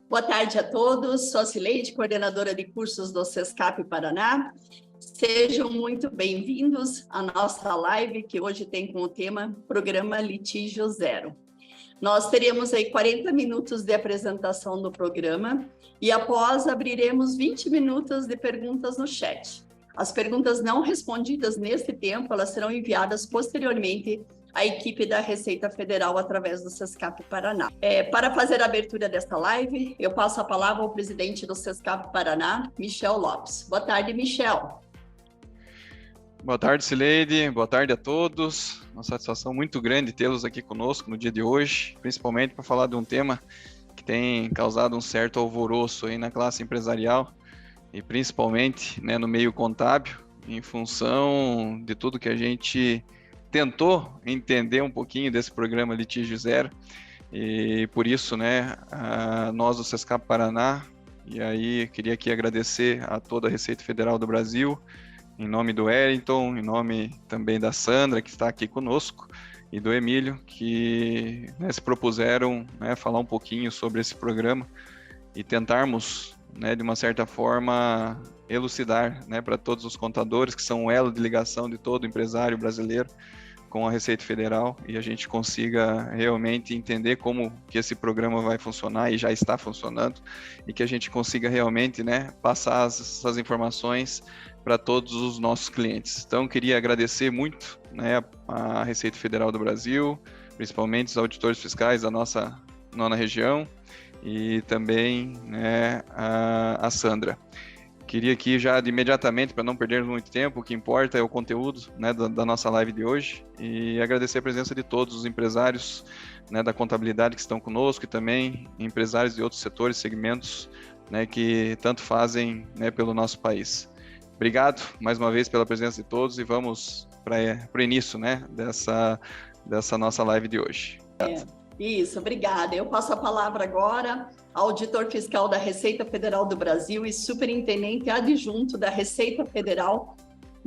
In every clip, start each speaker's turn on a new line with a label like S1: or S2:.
S1: Boa tarde a todos, sou a Cileide, coordenadora de cursos do SESCAP Paraná. Sejam muito bem-vindos à nossa live, que hoje tem como tema Programa Litígio Zero. Nós teremos aí 40 minutos de apresentação do programa e após abriremos 20 minutos de perguntas no chat. As perguntas não respondidas neste tempo, elas serão enviadas posteriormente à equipe da Receita Federal através do SESCAP Paraná. Para fazer a abertura desta live, eu passo a palavra ao presidente do SESCAP Paraná, Michel Lopes. Boa tarde, Michel.
S2: Boa tarde, Cileide. Boa tarde a todos. Uma satisfação muito grande tê-los aqui conosco no dia de hoje, principalmente para falar de um tema que tem causado um certo alvoroço aí na classe empresarial e principalmente, né, no meio contábil, em função de tudo que a gente tentou entender um pouquinho desse programa Litígio Zero, e por isso, né, nós do SESCAP Paraná, e aí queria aqui agradecer a toda a Receita Federal do Brasil, em nome do Wellington, em nome também da Sandra, que está aqui conosco, e do Emílio, que, né, se propuseram, né, falar um pouquinho sobre esse programa e tentarmos, né, de uma certa forma, elucidar, né, para todos os contadores, que são o elo de ligação de todo empresário brasileiro com a Receita Federal, e a gente consiga realmente entender como que esse programa vai funcionar e já está funcionando, e que a gente consiga realmente, né, passar essas informações para todos os nossos clientes. Então, queria agradecer muito, né, a Receita Federal do Brasil, principalmente os auditores fiscais da nossa nona região, e também, né, a Sandra. Queria aqui já de imediatamente, para não perdermos muito tempo, o que importa é o conteúdo, né, da nossa live de hoje, e agradecer a presença de todos os empresários, né, da contabilidade que estão conosco e também empresários de outros setores, segmentos, né, que tanto fazem, né, pelo nosso país. Obrigado mais uma vez pela presença de todos e vamos para o início, né, dessa nossa live de hoje.
S1: Isso, obrigada. Eu passo a palavra agora ao auditor fiscal da Receita Federal do Brasil e superintendente adjunto da Receita Federal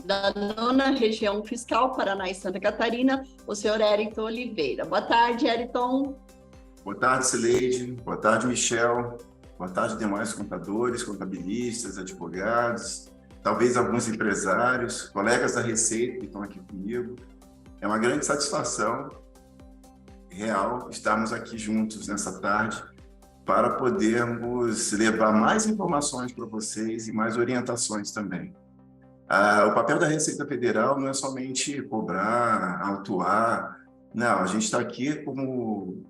S1: da nona região fiscal, Paraná e Santa Catarina, o senhor Eriton Oliveira. Boa tarde, Eriton.
S3: Boa tarde, Cileide. Boa tarde, Michel. Boa tarde, demais contadores, contabilistas, advogados, talvez alguns empresários, colegas da Receita que estão aqui comigo. É uma grande satisfação real estarmos aqui juntos nessa tarde para podermos levar mais informações para vocês e mais orientações também. O papel da Receita Federal não é somente cobrar, autuar, não, a gente está aqui com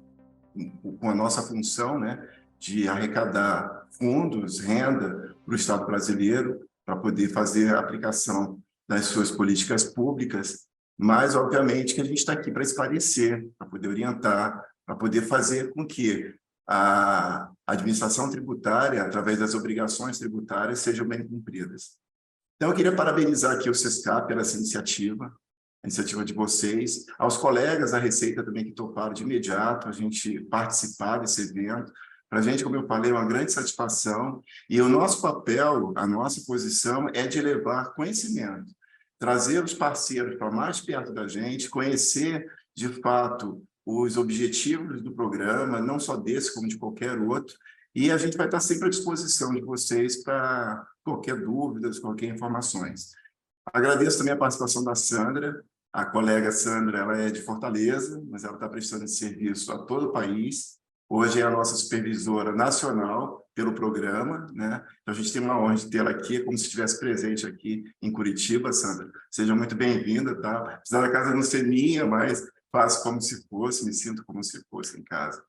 S3: a nossa função, né, de arrecadar fundos, renda para o Estado brasileiro, para poder fazer a aplicação das suas políticas públicas, mas, obviamente, que a gente está aqui para esclarecer, para poder orientar, para poder fazer com que a administração tributária, através das obrigações tributárias, sejam bem cumpridas. Então, eu queria parabenizar aqui o SESCAP pela essa iniciativa, a iniciativa de vocês, aos colegas da Receita também que toparam de imediato a gente participar desse evento. Para a gente, como eu falei, é uma grande satisfação, e o nosso papel, a nossa posição é de levar conhecimento, trazer os parceiros para mais perto da gente, conhecer, de fato, os objetivos do programa, não só desse, como de qualquer outro, e a gente vai estar sempre à disposição de vocês para qualquer dúvida, qualquer informações. Agradeço também a participação da Sandra. A colega Sandra, ela é de Fortaleza, mas ela está prestando esse serviço a todo o país. Hoje é a nossa supervisora nacional pelo programa, né? Então, a gente tem uma honra de tê-la aqui, como se estivesse presente aqui em Curitiba, Sandra. Seja muito bem-vinda, tá? Apesar da casa não ser minha, mas faço como se fosse, me sinto como se fosse em casa.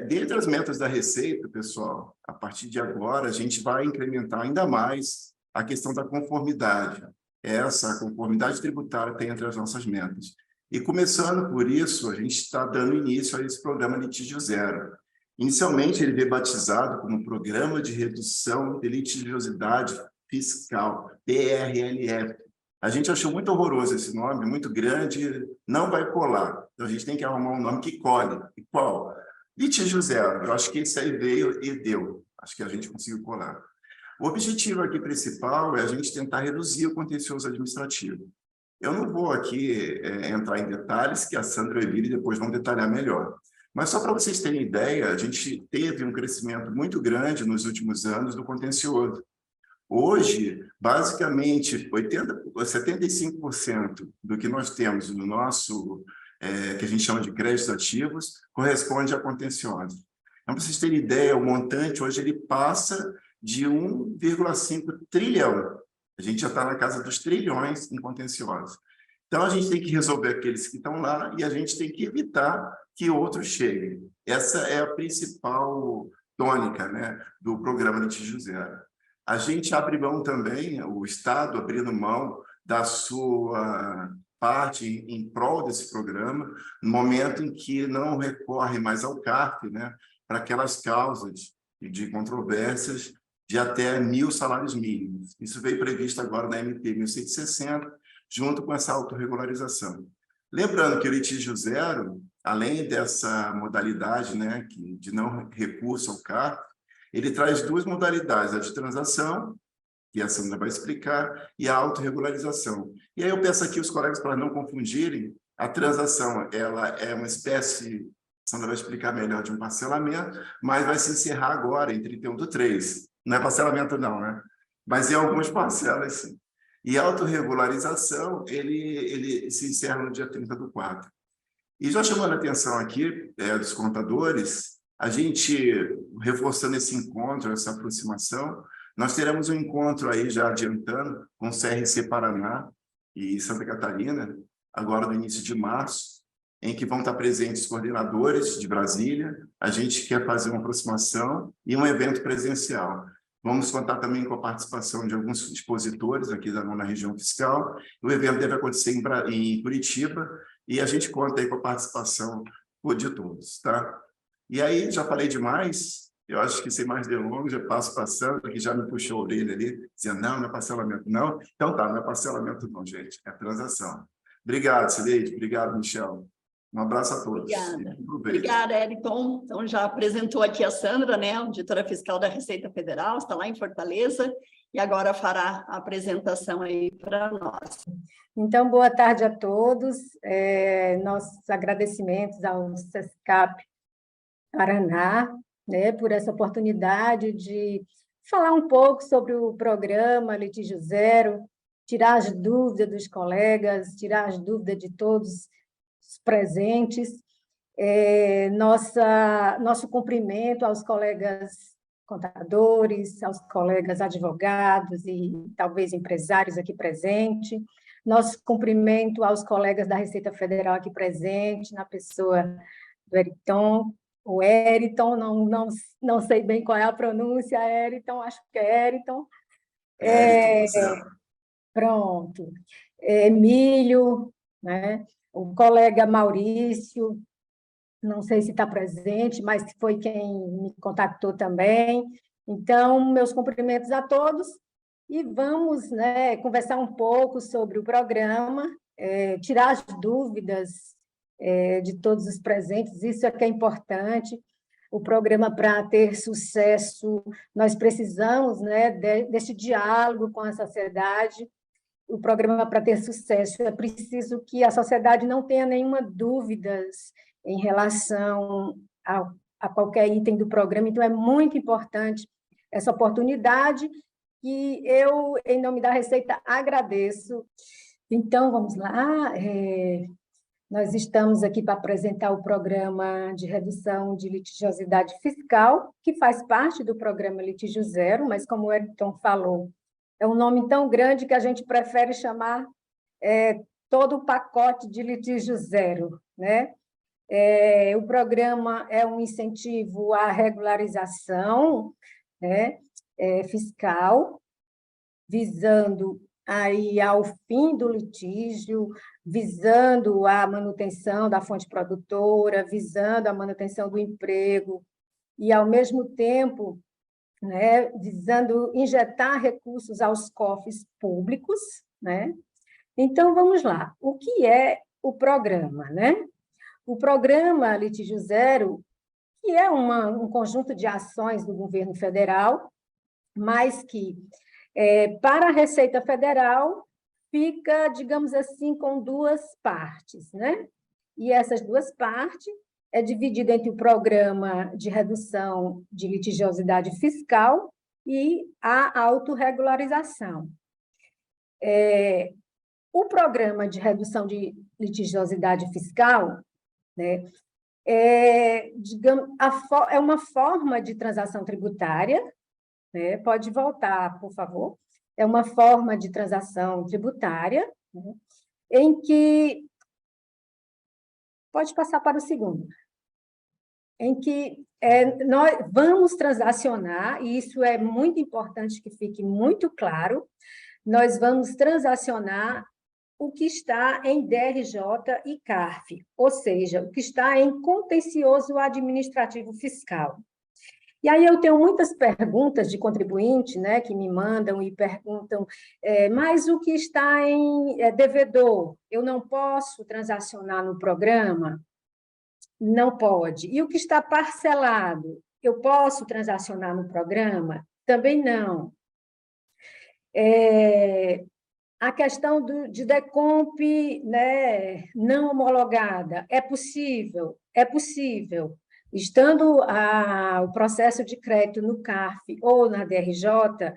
S3: Dentre as metas da Receita, pessoal, a partir de agora, a gente vai incrementar ainda mais a questão da conformidade. Essa conformidade tributária tem entre as nossas metas. E, começando por isso, a gente está dando início a esse programa Litígio Zero. Inicialmente, ele veio batizado como Programa de Redução de Litigiosidade Fiscal, PRLF. A gente achou muito horroroso esse nome, muito grande, não vai colar. Então, a gente tem que arrumar um nome que colhe. E qual? Litígio Zero. Eu acho que esse aí veio e deu. Acho que a gente conseguiu colar. O objetivo aqui principal é a gente tentar reduzir o contencioso administrativo. Eu não vou aqui entrar em detalhes, que a Sandra e o Emílio depois vão detalhar melhor. Mas só para vocês terem ideia, a gente teve um crescimento muito grande nos últimos anos do contencioso. Hoje, basicamente, 75% do que nós temos no nosso, que a gente chama de créditos ativos, corresponde a contencioso. Então, para vocês terem ideia, o montante hoje ele passa de 1,5 trilhão. A gente já está na casa dos trilhões em contenciosos. Então, a gente tem que resolver aqueles que estão lá e a gente tem que evitar que outros cheguem. Essa é a principal tônica, né, do programa Litígio Zero. A gente abre mão também, o Estado abrindo mão da sua parte em prol desse programa, no momento em que não recorre mais ao CARF, né, para aquelas causas de controvérsias de até 1.000 salários mínimos. Isso veio previsto agora na MP 1160, junto com essa autorregularização. Lembrando que o litígio zero, além dessa modalidade, né, de não recurso ao CARF, ele traz duas modalidades, a de transação, que a Sandra vai explicar, e a autorregularização. E aí eu peço aqui os colegas para não confundirem, a transação ela é uma espécie, a Sandra vai explicar melhor, de um parcelamento, mas vai se encerrar agora, em 31/3. Não é parcelamento não, né? Mas em algumas parcelas, sim. E a autorregularização, ele se encerra no dia 30/4. E já chamando a atenção aqui dos contadores, a gente, reforçando esse encontro, essa aproximação, nós teremos um encontro aí, já adiantando, com o CRC Paraná e Santa Catarina, agora no início de março, em que vão estar presentes coordenadores de Brasília. A gente quer fazer uma aproximação e um evento presencial. Vamos contar também com a participação de alguns expositores aqui da nona região fiscal. O evento deve acontecer em Curitiba e a gente conta aí com a participação de todos, tá? E aí, já falei demais, eu acho que sem mais delongas, já passo passando, que já me puxou a orelha ali, dizendo, não é parcelamento, não. Então tá, não é parcelamento não, gente, é transação. Obrigado, Cileide, obrigado, Michel. Um abraço a todos.
S1: Obrigada. Obrigada, Eriton. Então, já apresentou aqui a Sandra, né, auditora fiscal da Receita Federal, está lá em Fortaleza, e agora fará a apresentação aí para nós.
S4: Então, boa tarde a todos. Nossos agradecimentos ao SESCAP Paraná, né, por essa oportunidade de falar um pouco sobre o programa Litígio Zero, tirar as dúvidas dos colegas, tirar as dúvidas de todos os presentes. Nosso cumprimento aos colegas contadores, aos colegas advogados e talvez empresários aqui presentes. Nosso cumprimento aos colegas da Receita Federal aqui presente, na pessoa do Eriton, o Eriton, não sei bem qual é a pronúncia, Eriton, acho que é Eriton. Pronto. Emílio, né? O colega Maurício, não sei se está presente, mas foi quem me contactou também. Então, meus cumprimentos a todos e vamos, né, conversar um pouco sobre o programa, tirar as dúvidas de todos os presentes, isso é que é importante. O programa, para ter sucesso, nós precisamos, né, desse diálogo com a sociedade. O programa, para ter sucesso, é preciso que a sociedade não tenha nenhuma dúvida em relação a qualquer item do programa. Então, é muito importante essa oportunidade que eu, em nome da Receita, agradeço. Então, vamos lá. Nós estamos aqui para apresentar o programa de redução de litigiosidade fiscal, que faz parte do programa Litígio Zero, mas, como o Eriton falou, é um nome tão grande que a gente prefere chamar todo o pacote de litígio zero, né? O programa é um incentivo à regularização, né, fiscal, visando aí ao fim do litígio, visando a manutenção da fonte produtora, visando a manutenção do emprego e, ao mesmo tempo, né, visando injetar recursos aos cofres públicos, né? Então, vamos lá. O que é o programa, né? O programa Litígio Zero, que é um conjunto de ações do governo federal, mas que, para a Receita Federal, fica, digamos assim, com duas partes, né? E essas duas partes é dividido entre o Programa de Redução de Litigiosidade Fiscal e a autorregularização. O Programa de Redução de Litigiosidade Fiscal, né, digamos, é uma forma de transação tributária, né, pode voltar, por favor, é uma forma de transação tributária, né, em que, pode passar para o segundo, em que nós vamos transacionar, e isso é muito importante que fique muito claro, nós vamos transacionar o que está em DRJ e CARF, ou seja, o que está em contencioso administrativo fiscal. E aí eu tenho muitas perguntas de contribuinte, né, que me mandam e perguntam, mas o que está em devedor, eu não posso transacionar no programa? Não pode. E o que está parcelado, eu posso transacionar no programa? Também não. A questão de decomp, né, não homologada, é possível? É possível. Estando o processo de crédito no CARF ou na DRJ,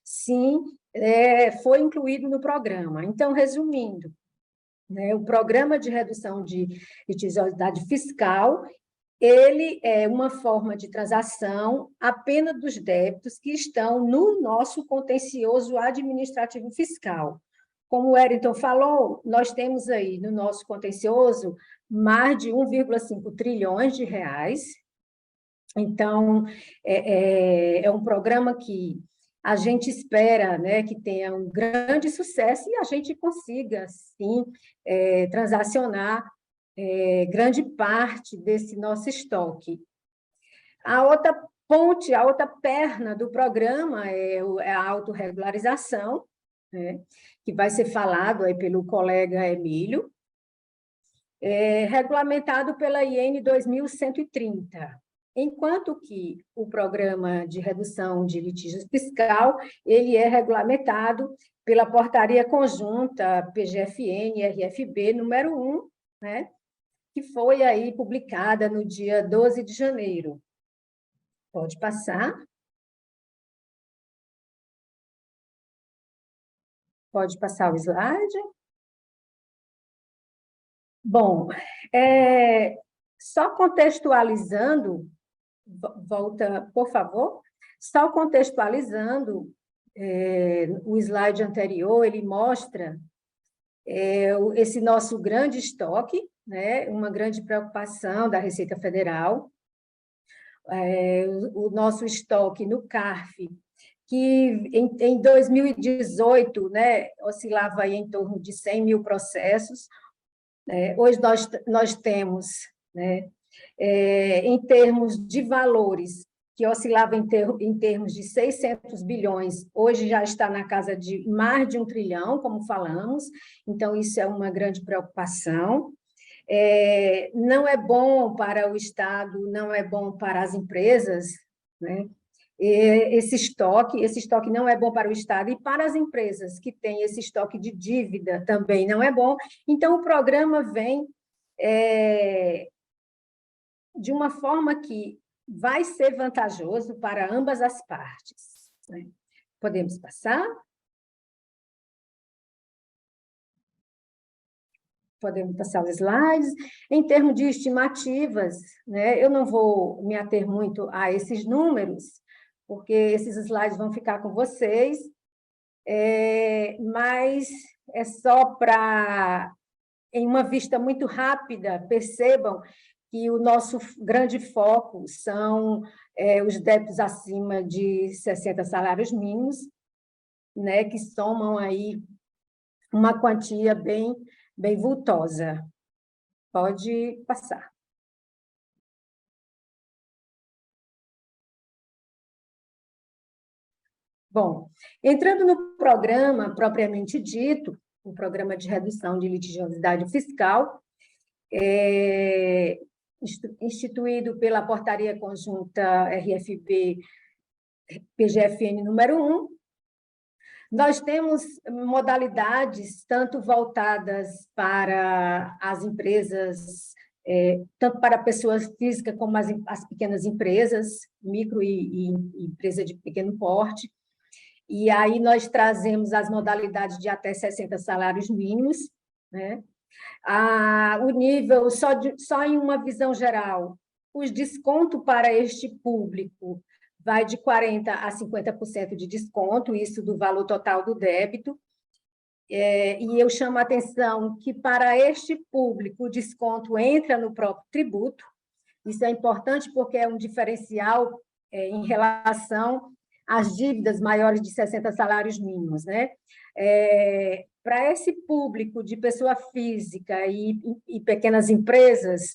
S4: sim, foi incluído no programa. Então, resumindo, né, o Programa de Redução de Litigiosidade Fiscal, ele é uma forma de transação apenas dos débitos que estão no nosso contencioso administrativo fiscal. Como o Wellington falou, nós temos aí no nosso contencioso mais de 1,5 trilhões de reais. Então, é um programa que a gente espera, né, que tenha um grande sucesso e a gente consiga, sim, transacionar grande parte desse nosso estoque. A outra ponte, a outra perna do programa é a autorregularização, né, que vai ser falado aí pelo colega Emílio, regulamentado pela IN 2130. Enquanto que o Programa de Redução de Litígio Fiscal, ele é regulamentado pela Portaria Conjunta PGFN-RFB número 1, né, que foi aí publicada no dia 12 de janeiro. Pode passar. Pode passar o slide. Bom, só contextualizando, volta, por favor, só contextualizando, o slide anterior, ele mostra esse nosso grande estoque, né, uma grande preocupação da Receita Federal, o nosso estoque no CARF, que em 2018, né, oscilava aí em torno de 100 mil processos. Hoje nós temos, né, em termos de valores, que oscilava em termos de 600 bilhões, hoje já está na casa de mais de 1 trilhão, como falamos, então isso é uma grande preocupação. Não é bom para o Estado, não é bom para as empresas, né? Esse estoque não é bom para o Estado e para as empresas que têm esse estoque de dívida também não é bom. Então, o programa vem de uma forma que vai ser vantajoso para ambas as partes, né? Podemos passar? Podemos passar os slides. Em termos de estimativas, né, eu não vou me ater muito a esses números, porque esses slides vão ficar com vocês, mas é só para, em uma vista muito rápida, percebam que o nosso grande foco são os débitos acima de 60 salários mínimos, né, que somam aí uma quantia bem vultosa. Pode passar. Bom, entrando no programa propriamente dito, o Programa de Redução de Litigiosidade Fiscal, instituído pela Portaria Conjunta RFB PGFN número 1, nós temos modalidades tanto voltadas para as empresas tanto para pessoas físicas como as pequenas empresas, micro e empresa de pequeno porte. E aí nós trazemos as modalidades de até 60 salários mínimos, né? O nível, só em uma visão geral, os descontos para este público vai de 40% a 50% de desconto, isso do valor total do débito. E eu chamo a atenção que, para este público, o desconto entra no próprio tributo. Isso é importante porque é um diferencial em relação às dívidas maiores de 60 salários mínimos, né? Para esse público de pessoa física e pequenas empresas,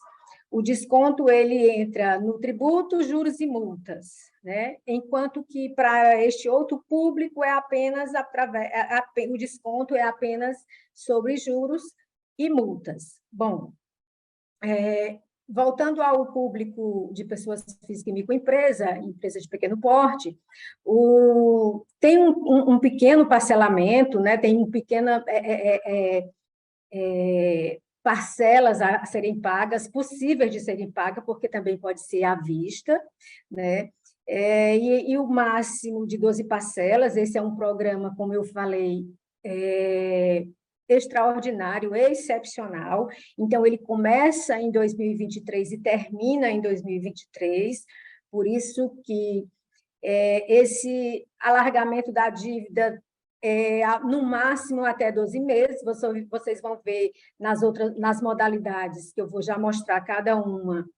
S4: o desconto ele entra no tributo, juros e multas, né? Enquanto que para este outro público é apenas o desconto é apenas sobre juros e multas. Bom, voltando ao público de pessoas físicas e microempresa, empresa de pequeno porte, tem um pequeno parcelamento, né? Tem um pequeno parcelas a serem pagas, possíveis de serem pagas, porque também pode ser à vista, né? E o máximo de 12 parcelas, esse é um programa, como eu falei, extraordinário, excepcional, então ele começa em 2023 e termina em 2023, por isso que esse alargamento da dívida no máximo até 12 meses, vocês vão ver nas modalidades, que eu vou já mostrar cada uma,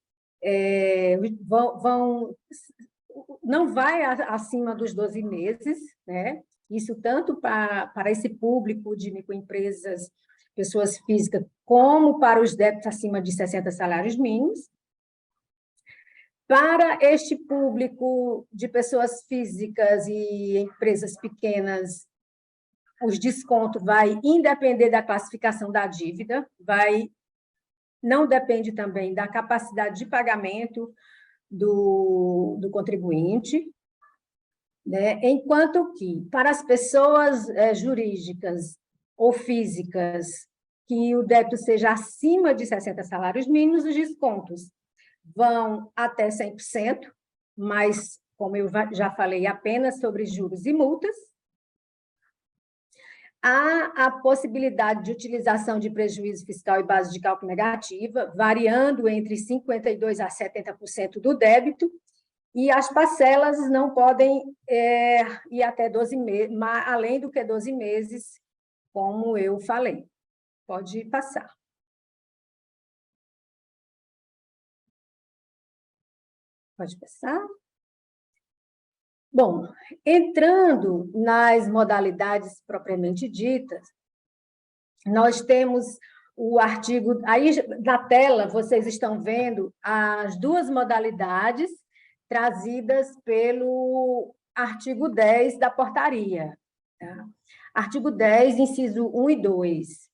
S4: não vai acima dos 12 meses, né? Isso tanto para esse público de microempresas, pessoas físicas, como para os débitos acima de 60 salários mínimos. Para este público de pessoas físicas e empresas pequenas, os descontos vai independer da classificação da dívida, não depende também da capacidade de pagamento do contribuinte, né? Enquanto que, para as pessoas jurídicas ou físicas, que o débito seja acima de 60 salários mínimos, os descontos vão até 100%, mas, como eu já falei, apenas sobre juros e multas. Há a possibilidade de utilização de prejuízo fiscal e base de cálculo negativa, variando entre 52% a 70% do débito, e as parcelas não podem ir até 12 meses, além do que 12 meses, como eu falei. Pode passar. Pode passar. Bom, entrando nas modalidades propriamente ditas, nós temos o artigo... Aí, na tela, vocês estão vendo as duas modalidades trazidas pelo artigo 10 da portaria. Tá? Artigo 10, inciso 1 e 2.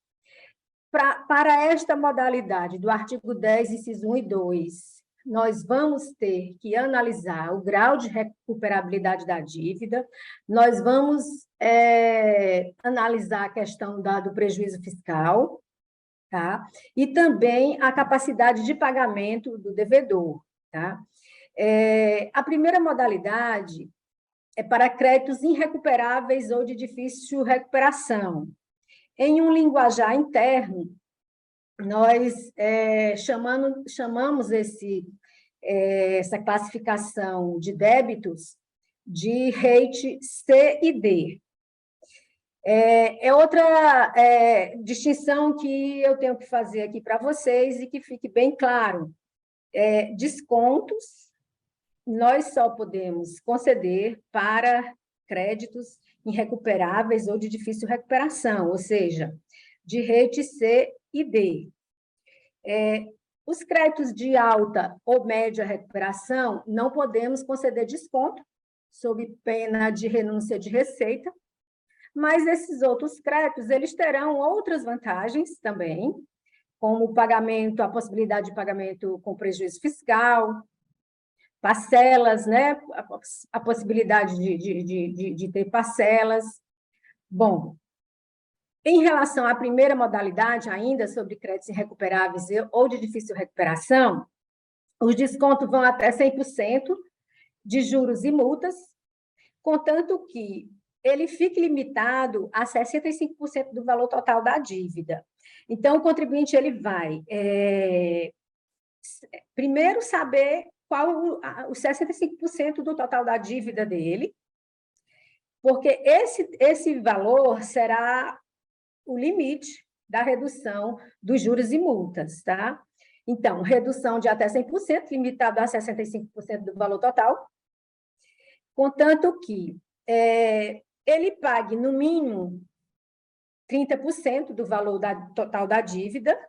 S4: Para esta modalidade do artigo 10, inciso 1 e 2, nós vamos ter que analisar o grau de recuperabilidade da dívida, nós vamos analisar a questão do prejuízo fiscal, tá? E também a capacidade de pagamento do devedor. Tá? A primeira modalidade é para créditos irrecuperáveis ou de difícil recuperação. Em um linguajar interno, nós chamamos essa classificação de débitos de rate C e D. Outra distinção que eu tenho que fazer aqui para vocês e que fique bem claro. Descontos, nós só podemos conceder para créditos irrecuperáveis ou de difícil recuperação, ou seja, de rate C e D. Os créditos de alta ou média recuperação, não podemos conceder desconto, sob pena de renúncia de receita, mas esses outros créditos, eles terão outras vantagens também, como o pagamento, a possibilidade de pagamento com prejuízo fiscal, parcelas, né? A possibilidade de ter parcelas. Bom, Em relação à primeira modalidade, ainda sobre créditos irrecuperáveis ou de difícil recuperação, os descontos vão até 100% de juros e multas, contanto que ele fique limitado a 65% do valor total da dívida. Então, o contribuinte ele vai primeiro saber qual os 65% do total da dívida dele, porque esse valor será o limite da redução dos juros e multas, tá? Então, redução de até 100%, limitado a 65% do valor total, contanto que ele pague, no mínimo, 30% do valor total da dívida,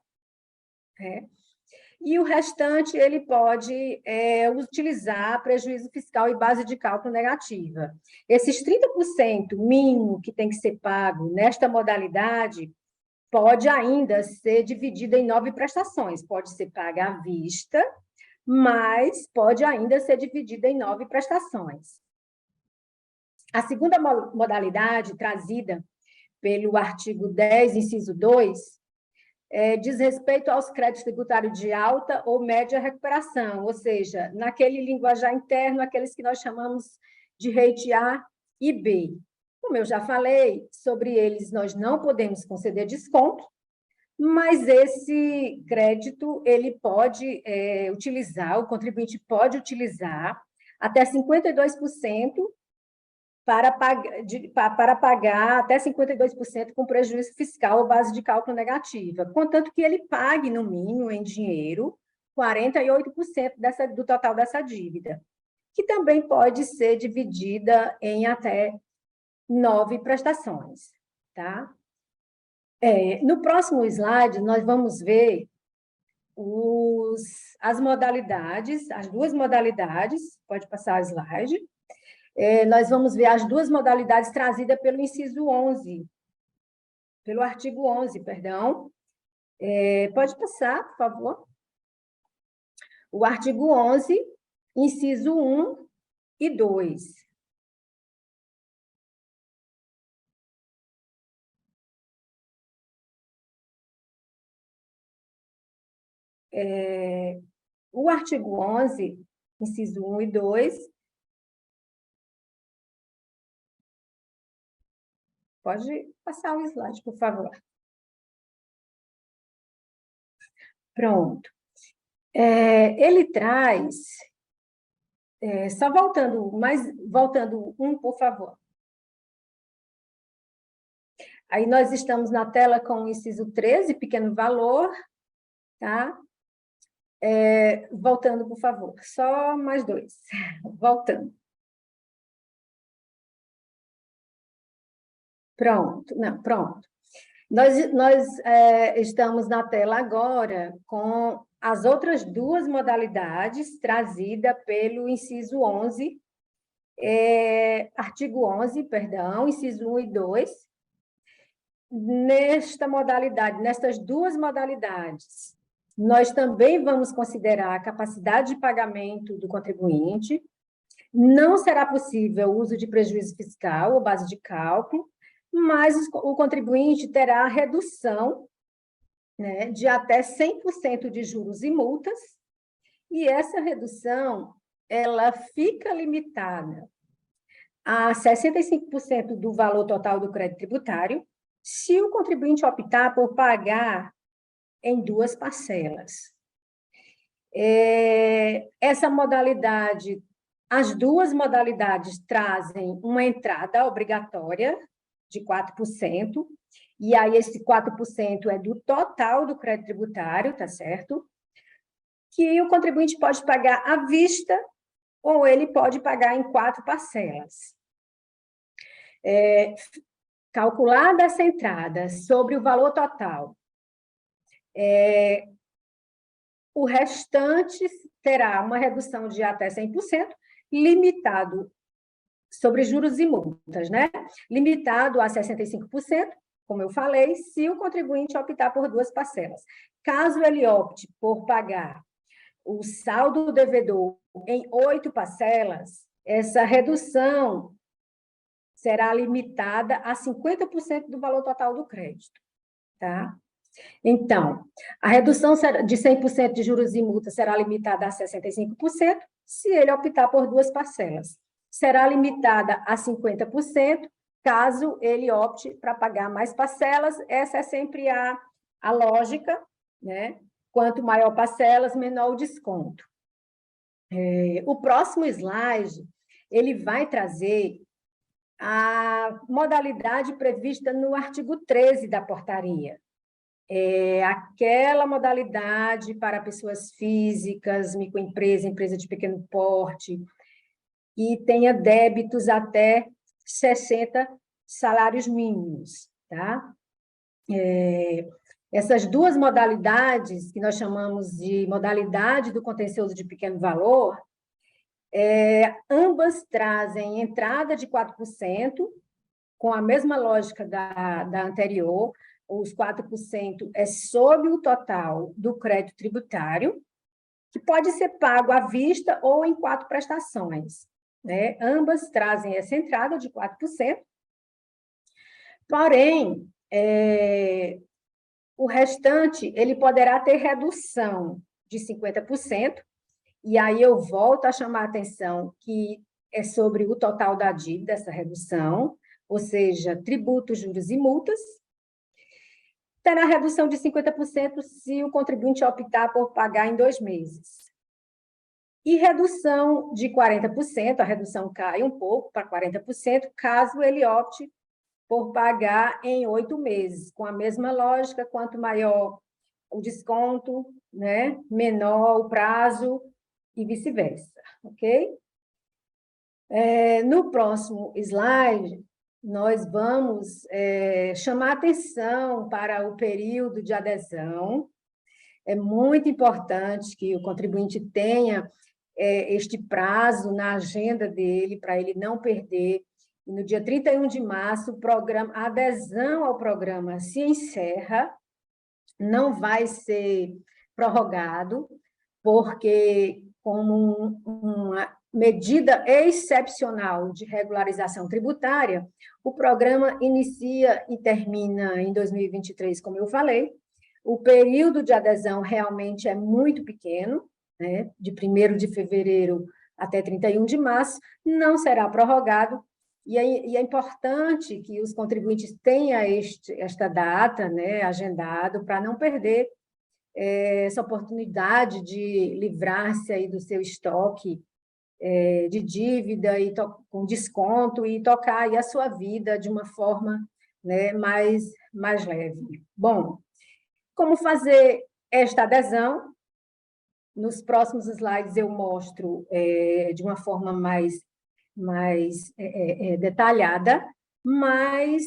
S4: e o restante ele pode utilizar prejuízo fiscal e base de cálculo negativa. Esses 30% mínimo que tem que ser pago nesta modalidade pode ainda ser dividido em 9 prestações, pode ser paga à vista, mas pode ainda ser dividida em 9 prestações. A segunda modalidade, trazida pelo artigo 10, inciso 2, diz respeito aos créditos tributários de alta ou média recuperação, ou seja, naquele linguajar interno, aqueles que nós chamamos de rate A e B. Como eu já falei, sobre eles nós não podemos conceder desconto, mas esse crédito ele pode utilizar, o contribuinte pode utilizar até 52% para pagar até 52% com prejuízo fiscal ou base de cálculo negativa, contanto que ele pague, no mínimo, em dinheiro, 48% do total dessa dívida, que também pode ser dividida em até 9 prestações, tá? No próximo slide, nós vamos ver as modalidades, as duas modalidades, pode passar o slide. Nós vamos ver as duas modalidades trazidas pelo inciso 11, pelo artigo 11, perdão. Pode passar, por favor. O artigo 11, inciso 1 e 2. O artigo 11, inciso 1 e 2, pode passar o slide, por favor. Pronto. Ele traz... só voltando um, por favor. Aí nós estamos na tela com o inciso 13, pequeno valor, tá? Voltando, por favor. Só mais 2. Voltando. Pronto. Não, pronto. Nós estamos na tela agora com as outras duas modalidades trazidas pelo inciso 11, artigo 11, perdão, inciso 1 e 2. Nestas duas modalidades, nós também vamos considerar a capacidade de pagamento do contribuinte, não será possível o uso de prejuízo fiscal ou base de cálculo, mas o contribuinte terá a redução, né, de até 100% de juros e multas, e essa redução ela fica limitada a 65% do valor total do crédito tributário, se o contribuinte optar por pagar em 2 parcelas. Essa modalidade, as duas modalidades trazem uma entrada obrigatória de 4%, e aí esse 4% é do total do crédito tributário, tá certo? Que o contribuinte pode pagar à vista ou ele pode pagar em 4 parcelas. Calculada essa entrada sobre o valor total, o restante terá uma redução de até 100%, limitado sobre juros e multas, né? Limitado a 65%, como eu falei, se o contribuinte optar por 2 parcelas. Caso ele opte por pagar o saldo devedor em 8 parcelas, essa redução será limitada a 50% do valor total do crédito, tá? Então, a redução de 100% de juros e multas será limitada a 65%, se ele optar por 2 parcelas. Será limitada a 50%, caso ele opte para pagar mais parcelas. Essa é sempre a lógica, né? Quanto maior parcelas, menor o desconto. O próximo slide, ele vai trazer a modalidade prevista no artigo 13 da portaria. Aquela modalidade para pessoas físicas, microempresa, empresa de pequeno porte, que tenha débitos até 60 salários mínimos, tá? Essas 2 modalidades, que nós chamamos de modalidade do contencioso de pequeno valor, ambas trazem entrada de 4%, com a mesma lógica da anterior. Os 4% é sobre o total do crédito tributário, que pode ser pago à vista ou em 4 prestações, né? Ambas trazem essa entrada de 4%, porém, o restante ele poderá ter redução de 50%, e aí eu volto a chamar a atenção que é sobre o total da dívida, essa redução, ou seja, tributos, juros e multas. Terá redução de 50% se o contribuinte optar por pagar em 2 meses. E redução de 40%, a redução cai um pouco para 40%, caso ele opte por pagar em 8 meses, com a mesma lógica, quanto maior o desconto, né, menor o prazo e vice-versa, ok? No próximo slide, nós vamos chamar atenção para o período de adesão. É muito importante que o contribuinte tenha este prazo na agenda dele, para ele não perder. E no dia 31 de março, a adesão ao programa se encerra, não vai ser prorrogado, porque, como uma medida excepcional de regularização tributária, o programa inicia e termina em 2023, como eu falei. O período de adesão realmente é muito pequeno, né? De 1º de fevereiro até 31 de março, não será prorrogado, e é importante que os contribuintes tenham esta data, né, agendado, para não perder essa oportunidade de livrar-se aí do seu estoque de dívida e com desconto e tocar aí a sua vida de uma forma, né, mais leve. Bom, como fazer esta adesão? Nos próximos slides eu mostro de uma forma mais detalhada, mas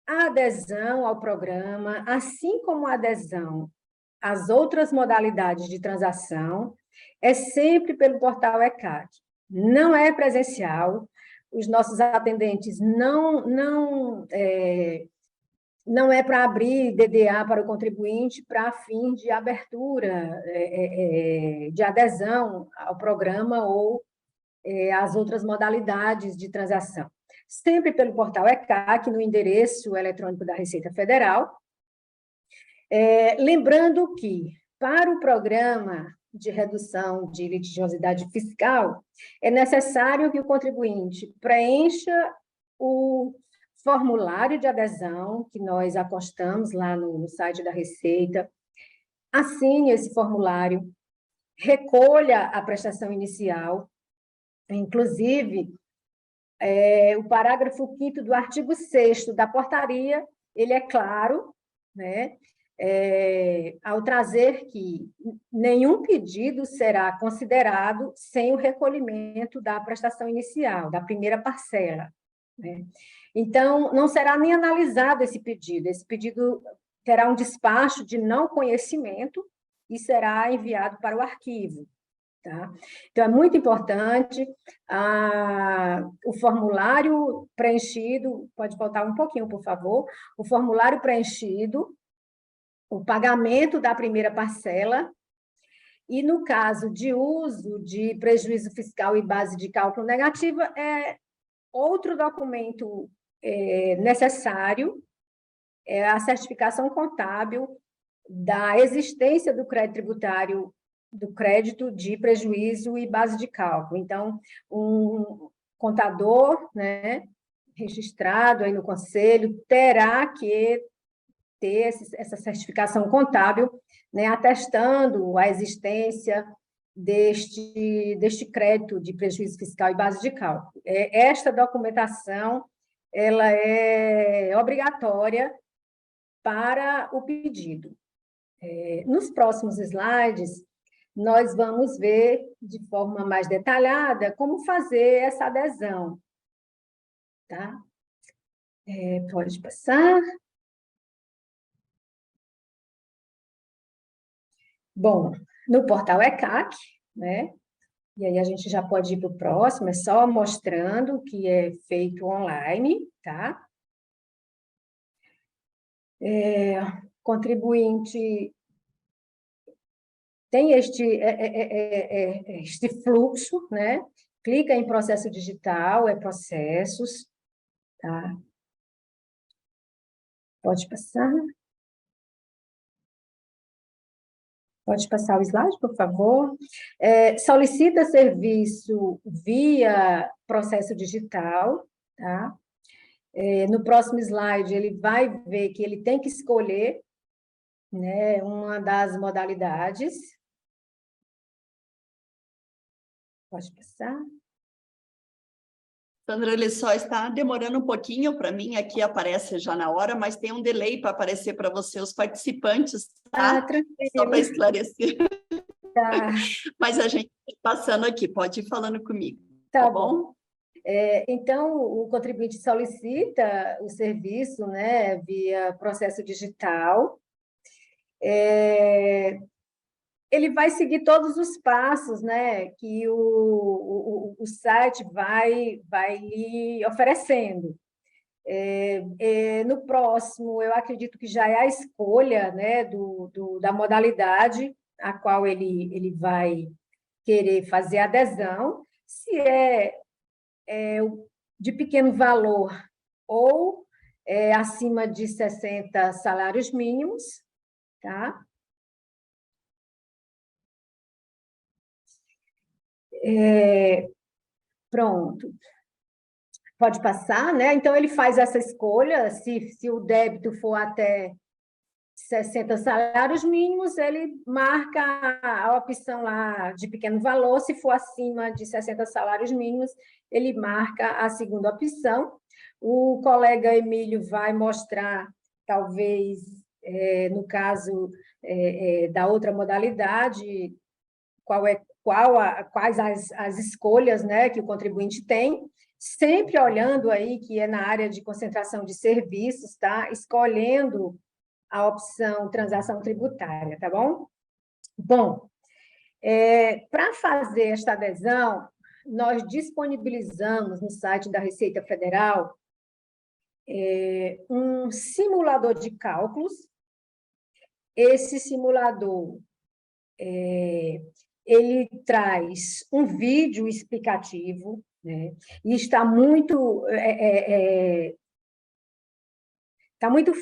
S4: a adesão ao programa, assim como a adesão às outras modalidades de transação, é sempre pelo portal ECAC. Não é presencial, os nossos atendentes não é para abrir DDA para o contribuinte para fim de abertura, de adesão ao programa ou às outras modalidades de transação. Sempre pelo portal ECAC, no endereço eletrônico da Receita Federal. Lembrando que, para o programa de redução de litigiosidade fiscal, é necessário que o contribuinte preencha o formulário de adesão, que nós apostamos lá no site da Receita, assine esse formulário, recolha a prestação inicial, inclusive, o parágrafo 5º do artigo 6º da portaria, ele é claro, né, ao trazer que nenhum pedido será considerado sem o recolhimento da prestação inicial, da primeira parcela, né? Então, não será nem analisado esse pedido terá um despacho de não conhecimento e será enviado para o arquivo. Tá? Então, é muito importante o formulário preenchido, pode voltar um pouquinho, por favor, o formulário preenchido, o pagamento da primeira parcela, e no caso de uso de prejuízo fiscal e base de cálculo negativa, Outro documento necessário é a certificação contábil da existência do crédito tributário, do crédito de prejuízo e base de cálculo. Então, um contador, né, registrado aí no Conselho terá que ter essa certificação contábil, né, atestando a existência deste crédito de prejuízo fiscal e base de cálculo. Esta documentação ela é obrigatória para o pedido. Nos próximos slides, nós vamos ver de forma mais detalhada como fazer essa adesão. Tá? Pode passar. Bom, no portal ECAC, né? E aí a gente já pode ir para o próximo, é só mostrando que é feito online, tá? Contribuinte tem este fluxo, né? Clica em processo digital, processos, tá? Pode passar. Pode passar o slide, por favor. Solicita serviço via processo digital, tá? No próximo slide, ele vai ver que ele tem que escolher, né, uma das modalidades. Pode passar.
S1: Sandra, ele só está demorando um pouquinho para mim, aqui aparece já na hora, mas tem um delay para aparecer para você os participantes, tá?
S4: Tranquilo.
S1: Só para esclarecer.
S4: Tá.
S1: Mas a gente está passando aqui, pode ir falando comigo.
S4: Tá bom? Então, o contribuinte solicita o serviço, né, via processo digital. Ele vai seguir todos os passos, né, que o site vai lhe oferecendo. No próximo, eu acredito que já é a escolha, né, da modalidade a qual ele vai querer fazer adesão, se de pequeno valor ou acima de 60 salários mínimos, tá? Pronto. Pode passar, né? Então, ele faz essa escolha, se o débito for até 60 salários mínimos, ele marca a opção lá de pequeno valor, se for acima de 60 salários mínimos, ele marca a segunda opção. O colega Emílio vai mostrar, talvez, no caso da outra modalidade, quais as escolhas, né, que o contribuinte tem, sempre olhando aí que é na área de concentração de serviços, tá? Escolhendo a opção transação tributária, tá bom? Bom, para fazer esta adesão, nós disponibilizamos no site da Receita Federal um simulador de cálculos. Esse simulador ele traz um vídeo explicativo, né? E está muito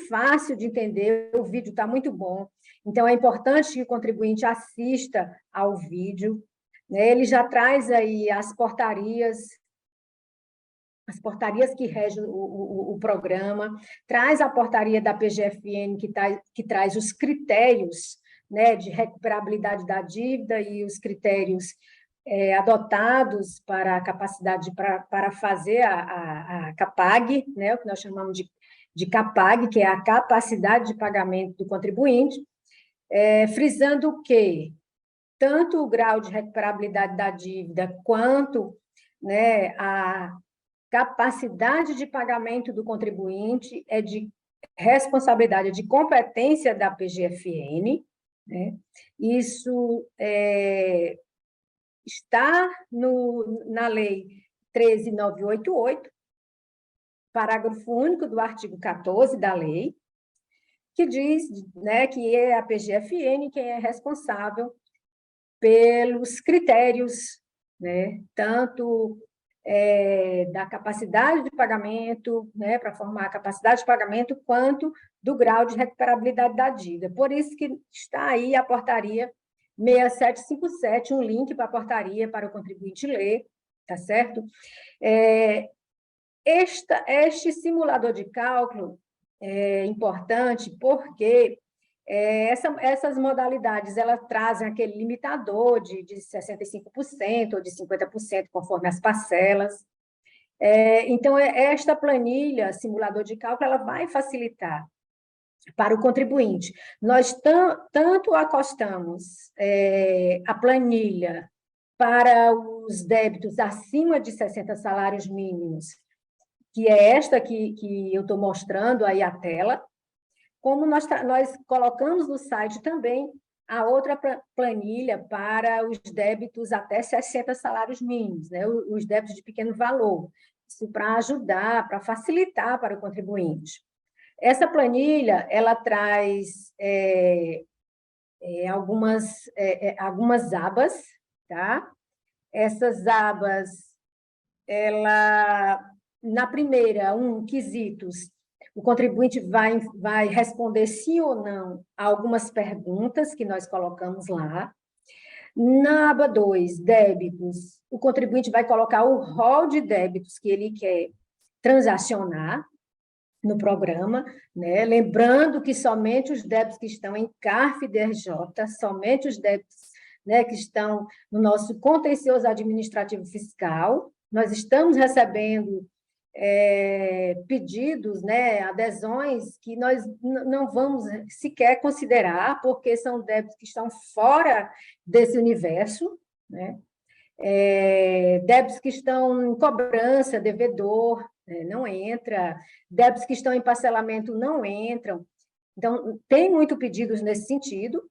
S4: fácil de entender, o vídeo está muito bom. Então, é importante que o contribuinte assista ao vídeo, né? Ele já traz aí as portarias que regem o programa, traz a portaria da PGFN, que traz os critérios, né, de recuperabilidade da dívida e os critérios adotados para a capacidade para fazer a CAPAG, né, o que nós chamamos de CAPAG, que é a capacidade de pagamento do contribuinte, frisando que tanto o grau de recuperabilidade da dívida quanto, né, a capacidade de pagamento do contribuinte é de responsabilidade, de competência da PGFN, né? Isso está na Lei 13.988, parágrafo único do artigo 14 da lei, que diz, né, que é a PGFN quem é responsável pelos critérios, né, tanto da capacidade de pagamento, né, para formar a capacidade de pagamento, quanto do grau de recuperabilidade da dívida. Por isso que está aí a portaria 6757, um link para a portaria para o contribuinte ler, tá certo? Este simulador de cálculo é importante porque essas modalidades, elas trazem aquele limitador de 65% ou de 50%, conforme as parcelas. Então, esta planilha, simulador de cálculo, ela vai facilitar para o contribuinte. Nós tanto acostamos a planilha para os débitos acima de 60 salários mínimos, que é esta que eu estou mostrando aí a tela, como nós colocamos no site também a outra planilha para os débitos até 60 salários mínimos, né? Os débitos de pequeno valor, isso para ajudar, para facilitar para o contribuinte. Essa planilha, ela traz algumas abas, tá? Essas abas, na primeira, quesitos, o contribuinte vai responder sim ou não a algumas perguntas que nós colocamos lá. Na aba 2, débitos, o contribuinte vai colocar o rol de débitos que ele quer transacionar no programa, né? Lembrando que somente os débitos que estão em CARF e DRJ, somente os débitos, né, que estão no nosso contencioso administrativo fiscal, nós estamos recebendo pedidos, né, adesões que nós não vamos sequer considerar, porque são débitos que estão fora desse universo, né? Débitos que estão em cobrança, devedor, não entra, débitos que estão em parcelamento não entram. Então, tem muito pedidos nesse sentido,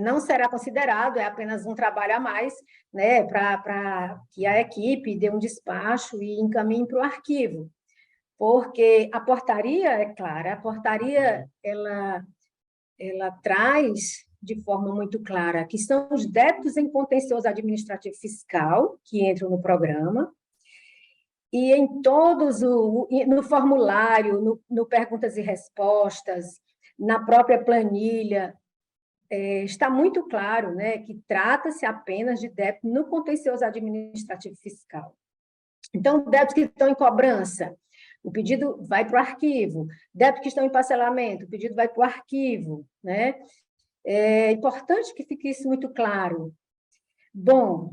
S4: não será considerado, é apenas um trabalho a mais, né, para que a equipe dê um despacho e encaminhe para o arquivo, porque a portaria, é clara, a portaria, ela traz de forma muito clara que são os débitos em contencioso administrativo fiscal que entram no programa, e em todos, no formulário, no perguntas e respostas, na própria planilha, está muito claro, né, que trata-se apenas de débito no contencioso administrativo fiscal. Então, débitos que estão em cobrança, o pedido vai para o arquivo. Débitos que estão em parcelamento, o pedido vai para o arquivo, né? É importante que fique isso muito claro. Bom,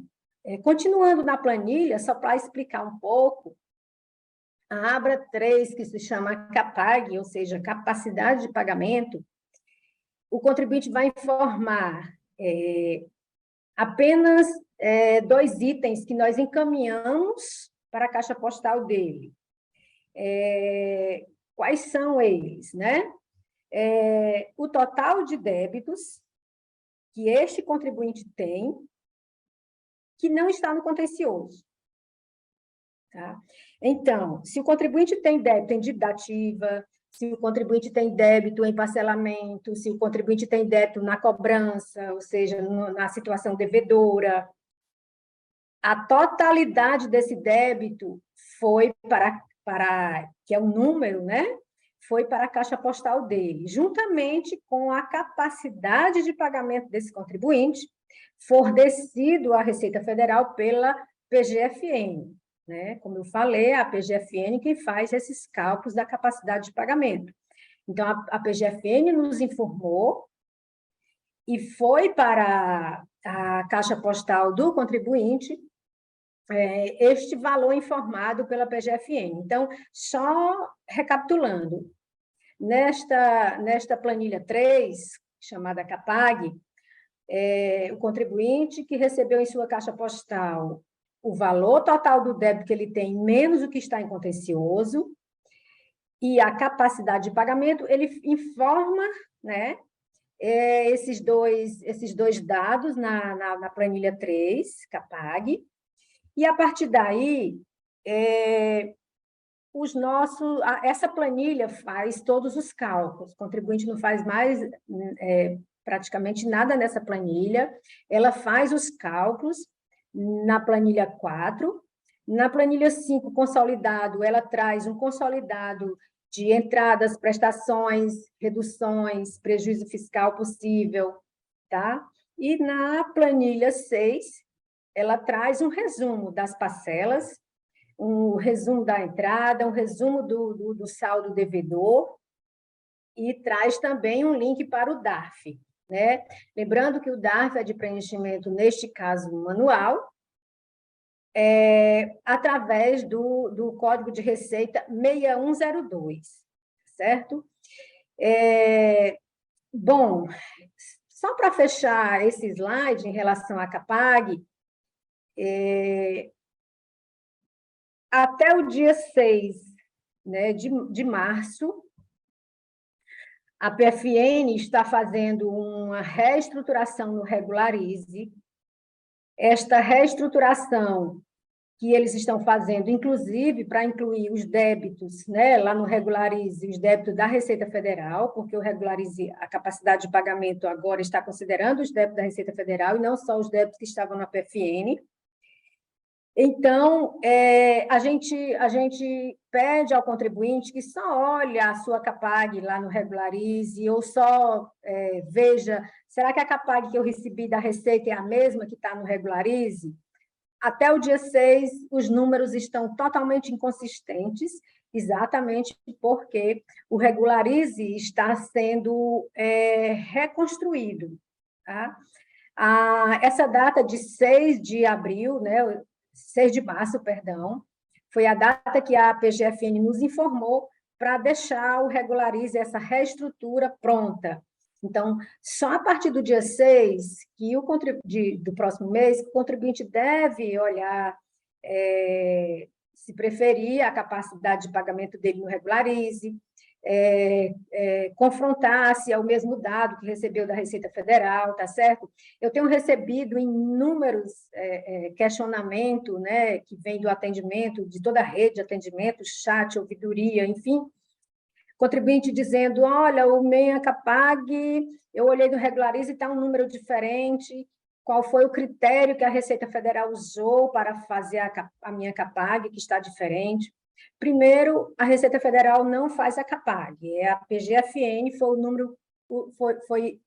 S4: continuando na planilha, só para explicar um pouco, a aba 3, que se chama CAPAG, ou seja, capacidade de pagamento, o contribuinte vai informar apenas 2 itens que nós encaminhamos para a caixa postal dele. Quais são eles, né? O total de débitos que este contribuinte tem, que não está no contencioso. Tá? Então, se o contribuinte tem débito em dívida ativa, se o contribuinte tem débito em parcelamento, se o contribuinte tem débito na cobrança, ou seja, na situação devedora, a totalidade desse débito foi para que é o número, né? Foi para a caixa postal dele, juntamente com a capacidade de pagamento desse contribuinte, fornecido à Receita Federal pela PGFN. Né? Como eu falei, a PGFN quem faz esses cálculos da capacidade de pagamento. Então, a PGFN nos informou e foi para a caixa postal do contribuinte este valor informado pela PGFN. Então, só recapitulando, nesta planilha 3, chamada CAPAG, o contribuinte que recebeu em sua caixa postal o valor total do débito que ele tem, menos o que está em contencioso, e a capacidade de pagamento, ele informa, né, esses dois dados na planilha 3, CAPAG, e a partir daí, essa planilha faz todos os cálculos, o contribuinte não faz mais praticamente nada nessa planilha, ela faz os cálculos, na planilha 4. Na planilha 5, consolidado, ela traz um consolidado de entradas, prestações, reduções, prejuízo fiscal possível, tá? E na planilha 6, ela traz um resumo das parcelas, um resumo da entrada, um resumo do saldo devedor, e traz também um link para o DARF, né? Lembrando que o DARF é de preenchimento, neste caso, manual, através do Código de Receita 6102, certo? Bom, só para fechar esse slide em relação à CAPAG, até o dia 6, né, de março, a PFN está fazendo uma reestruturação no Regularize. Esta reestruturação que eles estão fazendo, inclusive para incluir os débitos, né, lá no Regularize, os débitos da Receita Federal, porque o Regularize, a capacidade de pagamento agora está considerando os débitos da Receita Federal e não só os débitos que estavam na PFN. Então, a gente pede ao contribuinte que só olhe a sua CAPAG lá no Regularize, ou só veja, será que a CAPAG que eu recebi da Receita é a mesma que está no Regularize? Até o dia 6, os números estão totalmente inconsistentes, exatamente porque o Regularize está sendo reconstruído. Tá? Essa data de 6 de abril, né, 6 de março, perdão, foi a data que a PGFN nos informou para deixar o Regularize, essa reestrutura pronta. Então, só a partir do dia 6, do próximo mês, que o contribuinte deve olhar, se preferir, a capacidade de pagamento dele no Regularize, confrontar se é o mesmo dado que recebeu da Receita Federal, tá certo? Eu tenho recebido inúmeros questionamentos, né, que vem do atendimento, de toda a rede de atendimento, chat, ouvidoria, enfim, contribuinte dizendo, olha, o minha CAPAG, eu olhei no Regularize e está um número diferente, qual foi o critério que a Receita Federal usou para fazer a minha CAPAG, que está diferente. Primeiro, a Receita Federal não faz a CAPAG, é a PGFN, foi o número, foi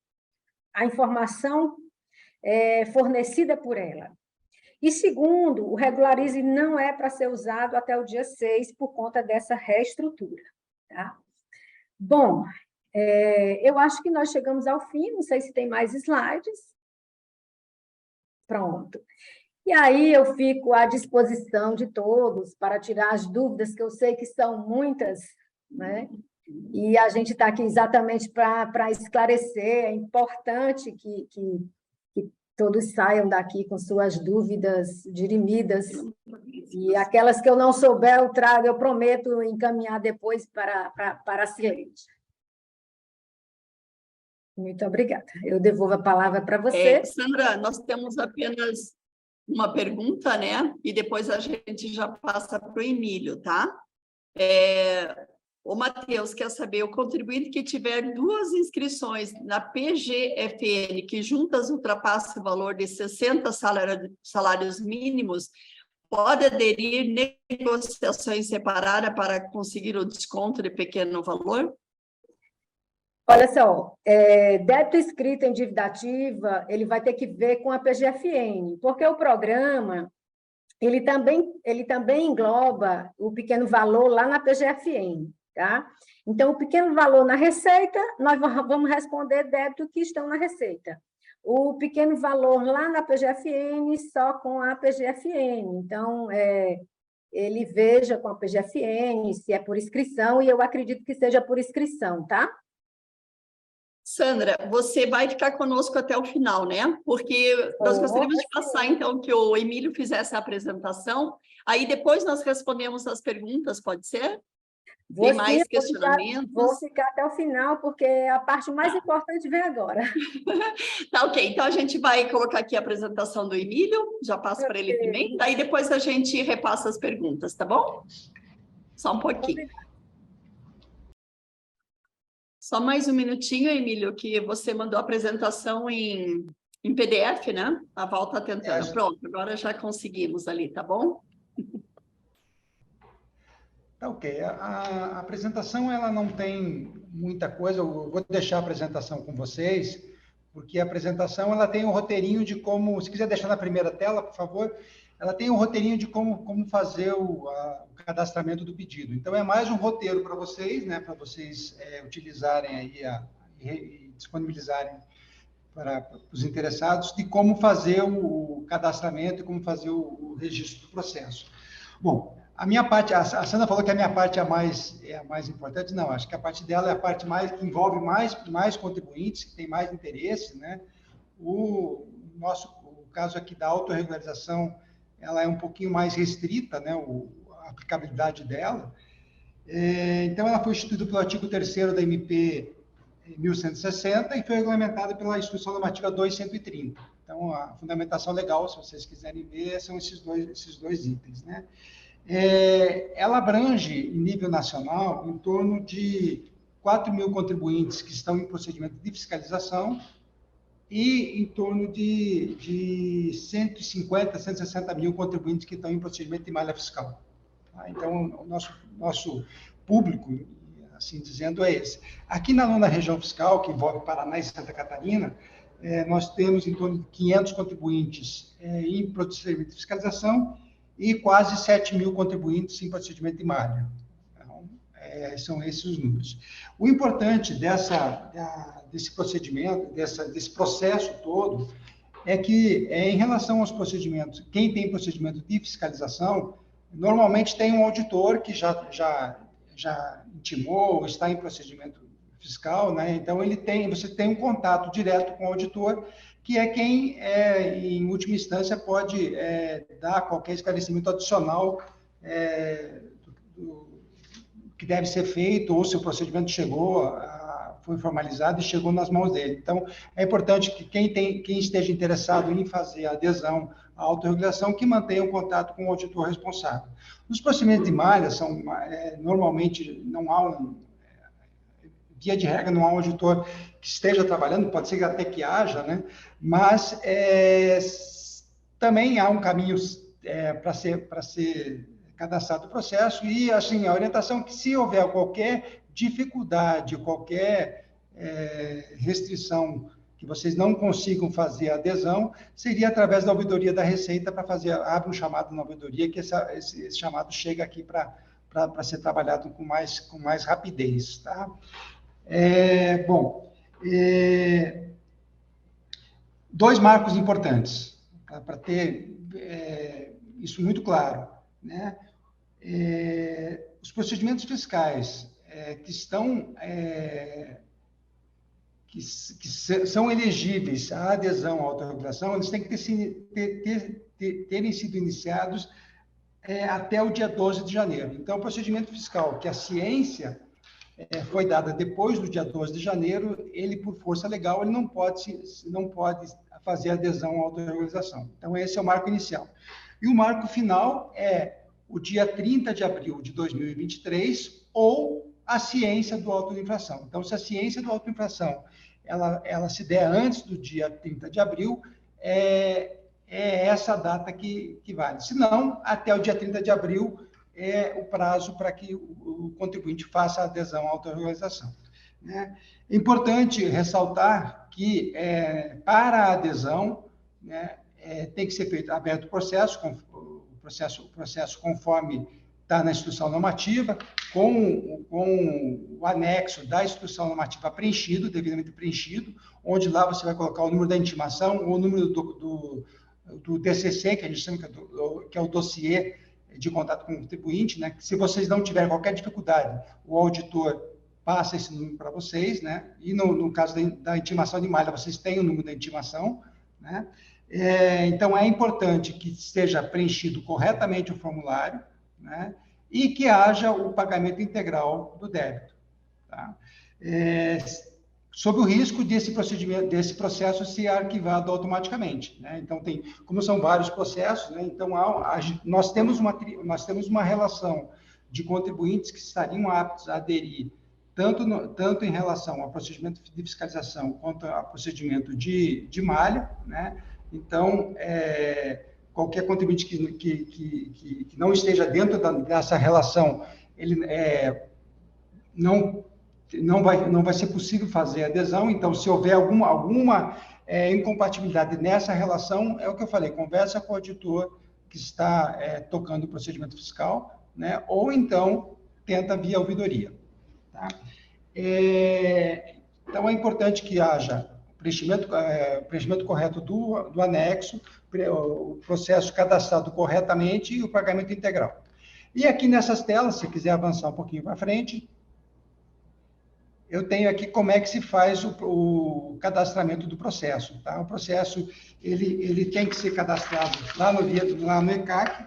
S4: a informação fornecida por ela. E segundo, o Regularize não é para ser usado até o dia 6 por conta dessa reestrutura. Tá? Bom, eu acho que nós chegamos ao fim, não sei se tem mais slides. Pronto. E aí eu fico à disposição de todos para tirar as dúvidas, que eu sei que são muitas, né? E a gente está aqui exatamente para esclarecer. É importante que todos saiam daqui com suas dúvidas dirimidas. E aquelas que eu não souber, eu prometo encaminhar depois para a Cileide. Muito obrigada. Eu devolvo a palavra para você.
S1: Sandra, nós temos apenas uma pergunta, né? E depois a gente já passa para o Emílio, tá? O Matheus quer saber, o contribuinte que tiver 2 inscrições na PGFN, que juntas ultrapassem o valor de 60 salários mínimos, pode aderir negociações separadas para conseguir o desconto de pequeno valor?
S4: Olha só, débito escrito em dívida ativa, ele vai ter que ver com a PGFN, porque o programa, ele também engloba o pequeno valor lá na PGFN, tá? Então, o pequeno valor na receita, nós vamos responder débito que estão na receita. O pequeno valor lá na PGFN, só com a PGFN. Então, ele veja com a PGFN se é por inscrição, e eu acredito que seja por inscrição, tá?
S1: Sandra, você vai ficar conosco até o final, né? Porque nós gostaríamos de passar, então, que o Emílio fizesse a apresentação, aí depois nós respondemos as perguntas, pode ser? Tem mais questionamentos?
S4: Vou ficar até o final, porque a parte mais importante vem agora.
S1: Tá, ok. Então, a gente vai colocar aqui a apresentação do Emílio, já passo para ele também, daí depois a gente repassa as perguntas, tá bom? Só um pouquinho. Só mais um minutinho, Emílio, que você mandou a apresentação em Em PDF, né? A Val está tentando.
S5: É.
S1: Pronto, agora já conseguimos ali, tá bom?
S5: Tá ok. A apresentação, ela não tem muita coisa, eu vou deixar a apresentação com vocês, porque a apresentação, ela tem um roteirinho de como, se quiser deixar na primeira tela, por favor, ela tem um roteirinho de como fazer o cadastramento do pedido. Então, é mais um roteiro para vocês, né, para vocês utilizarem aí e disponibilizarem para os interessados de como fazer o cadastramento e como fazer o registro do processo. Bom, a minha parte, a Sandra falou que a minha parte é a mais importante. Não, acho que a parte dela é a parte que envolve mais contribuintes, que tem mais interesse, né? O caso aqui da autorregularização, ela é um pouquinho mais restrita, né? A aplicabilidade dela. Então, ela foi instituída pelo artigo 3º da MP 1160 e foi regulamentada pela Instrução Normativa 2130. Então, a fundamentação legal, se vocês quiserem ver, são esses dois itens, né? Ela abrange, em nível nacional, em torno de 4.000 contribuintes que estão em procedimento de fiscalização e em torno de 150, 160 mil contribuintes que estão em procedimento de malha fiscal. Tá? Então, o nosso público, assim dizendo, é esse. Aqui na nona região fiscal, que envolve Paraná e Santa Catarina, nós temos em torno de 500 contribuintes em procedimento de fiscalização e quase 7.000 contribuintes em procedimento de malha. Então, são esses os números. O importante desse procedimento, desse processo todo, é que, em relação aos procedimentos, quem tem procedimento de fiscalização, normalmente tem um auditor que já intimou, está em procedimento fiscal, né? Então, você tem um contato direto com o auditor, que é quem, em última instância, pode dar qualquer esclarecimento adicional do que deve ser feito, ou se o procedimento foi formalizado e chegou nas mãos dele. Então, é importante que quem esteja interessado em fazer a adesão à autorregulação, que mantenha um contato com o auditor responsável. Nos procedimentos de malha, normalmente não há via de regra, não há um auditor que esteja trabalhando, pode ser até que haja, né? Mas também há um caminho para ser cadastrado o processo e, assim, a orientação é que, se houver qualquer dificuldade, qualquer restrição que vocês não consigam fazer a adesão, seria através da ouvidoria da Receita para abre um chamado na ouvidoria, que esse chamado chega aqui para ser trabalhado com mais rapidez, tá? Dois marcos importantes, para ter isso muito claro, né? Os procedimentos fiscais que são elegíveis à adesão à autorregulação, eles têm que terem sido iniciados até o dia 12 de janeiro. Então, o procedimento fiscal que a ciência foi dada depois do dia 12 de janeiro, ele, por força legal, ele não pode fazer adesão à autorregularização. Então, esse é o marco inicial. E o marco final é o dia 30 de abril de 2023 ou a ciência do auto de infração. Então, se a ciência do auto de infração ela se der antes do dia 30 de abril, é essa data que vale. Se não, até o dia 30 de abril é o prazo para que o contribuinte faça a adesão à autorregularização, né? É importante ressaltar que, para a adesão, né, tem que ser aberto o processo conforme está na instrução normativa, com o anexo da instrução normativa devidamente preenchido, onde lá você vai colocar o número da intimação, ou o número do DCC, que a gente chama que é o dossiê de contato com o contribuinte, né? Se vocês não tiverem qualquer dificuldade, o auditor passa esse número para vocês, né? E no caso da intimação de malha, vocês têm o número da intimação, né? Então, é importante que esteja preenchido corretamente o formulário, né? E que haja o pagamento integral do débito, tá? Sob o risco desse processo ser arquivado automaticamente, né? Então, como são vários processos, né? Então, nós temos uma relação de contribuintes que estariam aptos a aderir tanto em relação ao procedimento de fiscalização quanto ao procedimento de malha, né? Então, qualquer contribuinte que não esteja dentro dessa relação, ele não vai ser possível fazer adesão. Então, se houver alguma incompatibilidade nessa relação, é o que eu falei, conversa com o auditor que está tocando o procedimento fiscal, né? Ou então tenta via ouvidoria. Tá? Então, é importante que haja preenchimento correto do anexo, o processo cadastrado corretamente e o pagamento integral. E aqui nessas telas, se quiser avançar um pouquinho para frente, eu tenho aqui como é que se faz o cadastramento do processo. Tá? O processo ele tem que ser cadastrado lá no ECAC,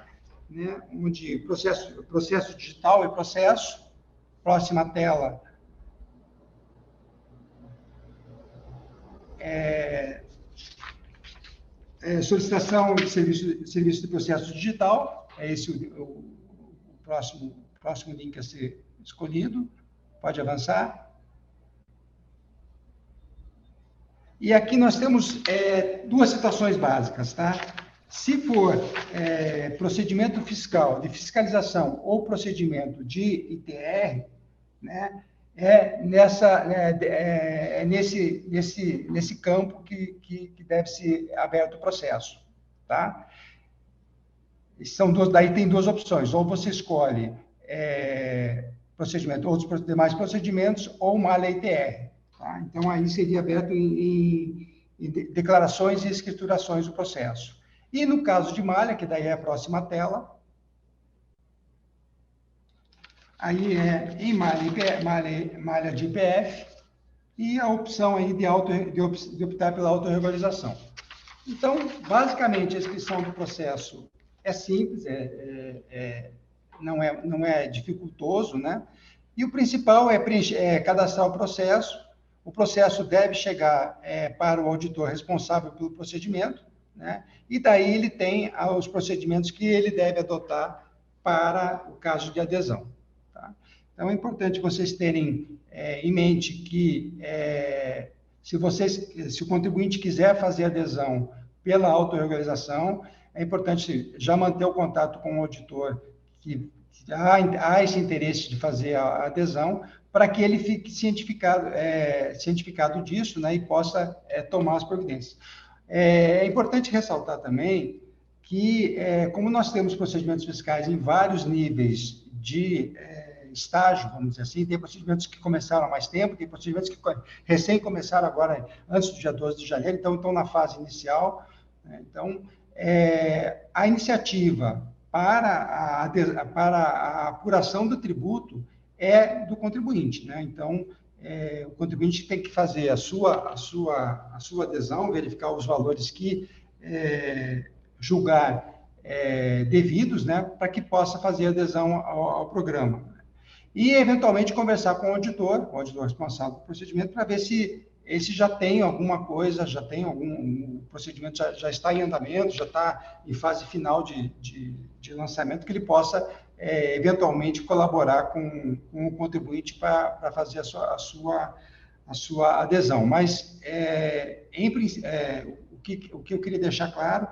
S5: né? Onde processo digital e processo. Próxima tela. Solicitação de serviço de processo digital. É esse o próximo link a ser escolhido. Pode avançar. E aqui nós temos duas situações básicas, tá? Se for procedimento fiscal de fiscalização ou procedimento de ITR, né, nesse campo que deve ser aberto o processo, tá? Daí tem duas opções, ou você escolhe outros demais procedimentos ou malha ITR. Tá? Então, aí seria aberto em declarações e escriturações do processo. E no caso de malha, que daí é a próxima tela, aí em malha de IPF, e a opção aí de optar pela autorregularização. Então, basicamente, a inscrição do processo é simples, não é dificultoso, né? E o principal é cadastrar o processo. O processo deve chegar para o auditor responsável pelo procedimento, né? E daí ele tem os procedimentos que ele deve adotar para o caso de adesão. Tá? Então, é importante vocês terem em mente que se o contribuinte quiser fazer adesão pela autorregularização, é importante já manter o contato com o auditor que há esse interesse de fazer a adesão, para que ele fique cientificado disso, né, e possa tomar as providências. É importante ressaltar também que, como nós temos procedimentos fiscais em vários níveis de estágio, vamos dizer assim, tem procedimentos que começaram há mais tempo, tem procedimentos que recém começaram agora, antes do dia 12 de janeiro, então estão na fase inicial, né? Então, a iniciativa para a apuração do tributo é do contribuinte, né? Então, o contribuinte tem que fazer a sua adesão, verificar os valores que julgar devidos, né, para que possa fazer adesão ao programa. E, eventualmente, conversar com o auditor responsável pelo procedimento, para ver se já tem alguma coisa, já tem algum procedimento, já está em andamento, já está em fase final de lançamento, que ele possa, eventualmente, colaborar com o contribuinte para fazer a sua adesão. Mas, o que eu queria deixar claro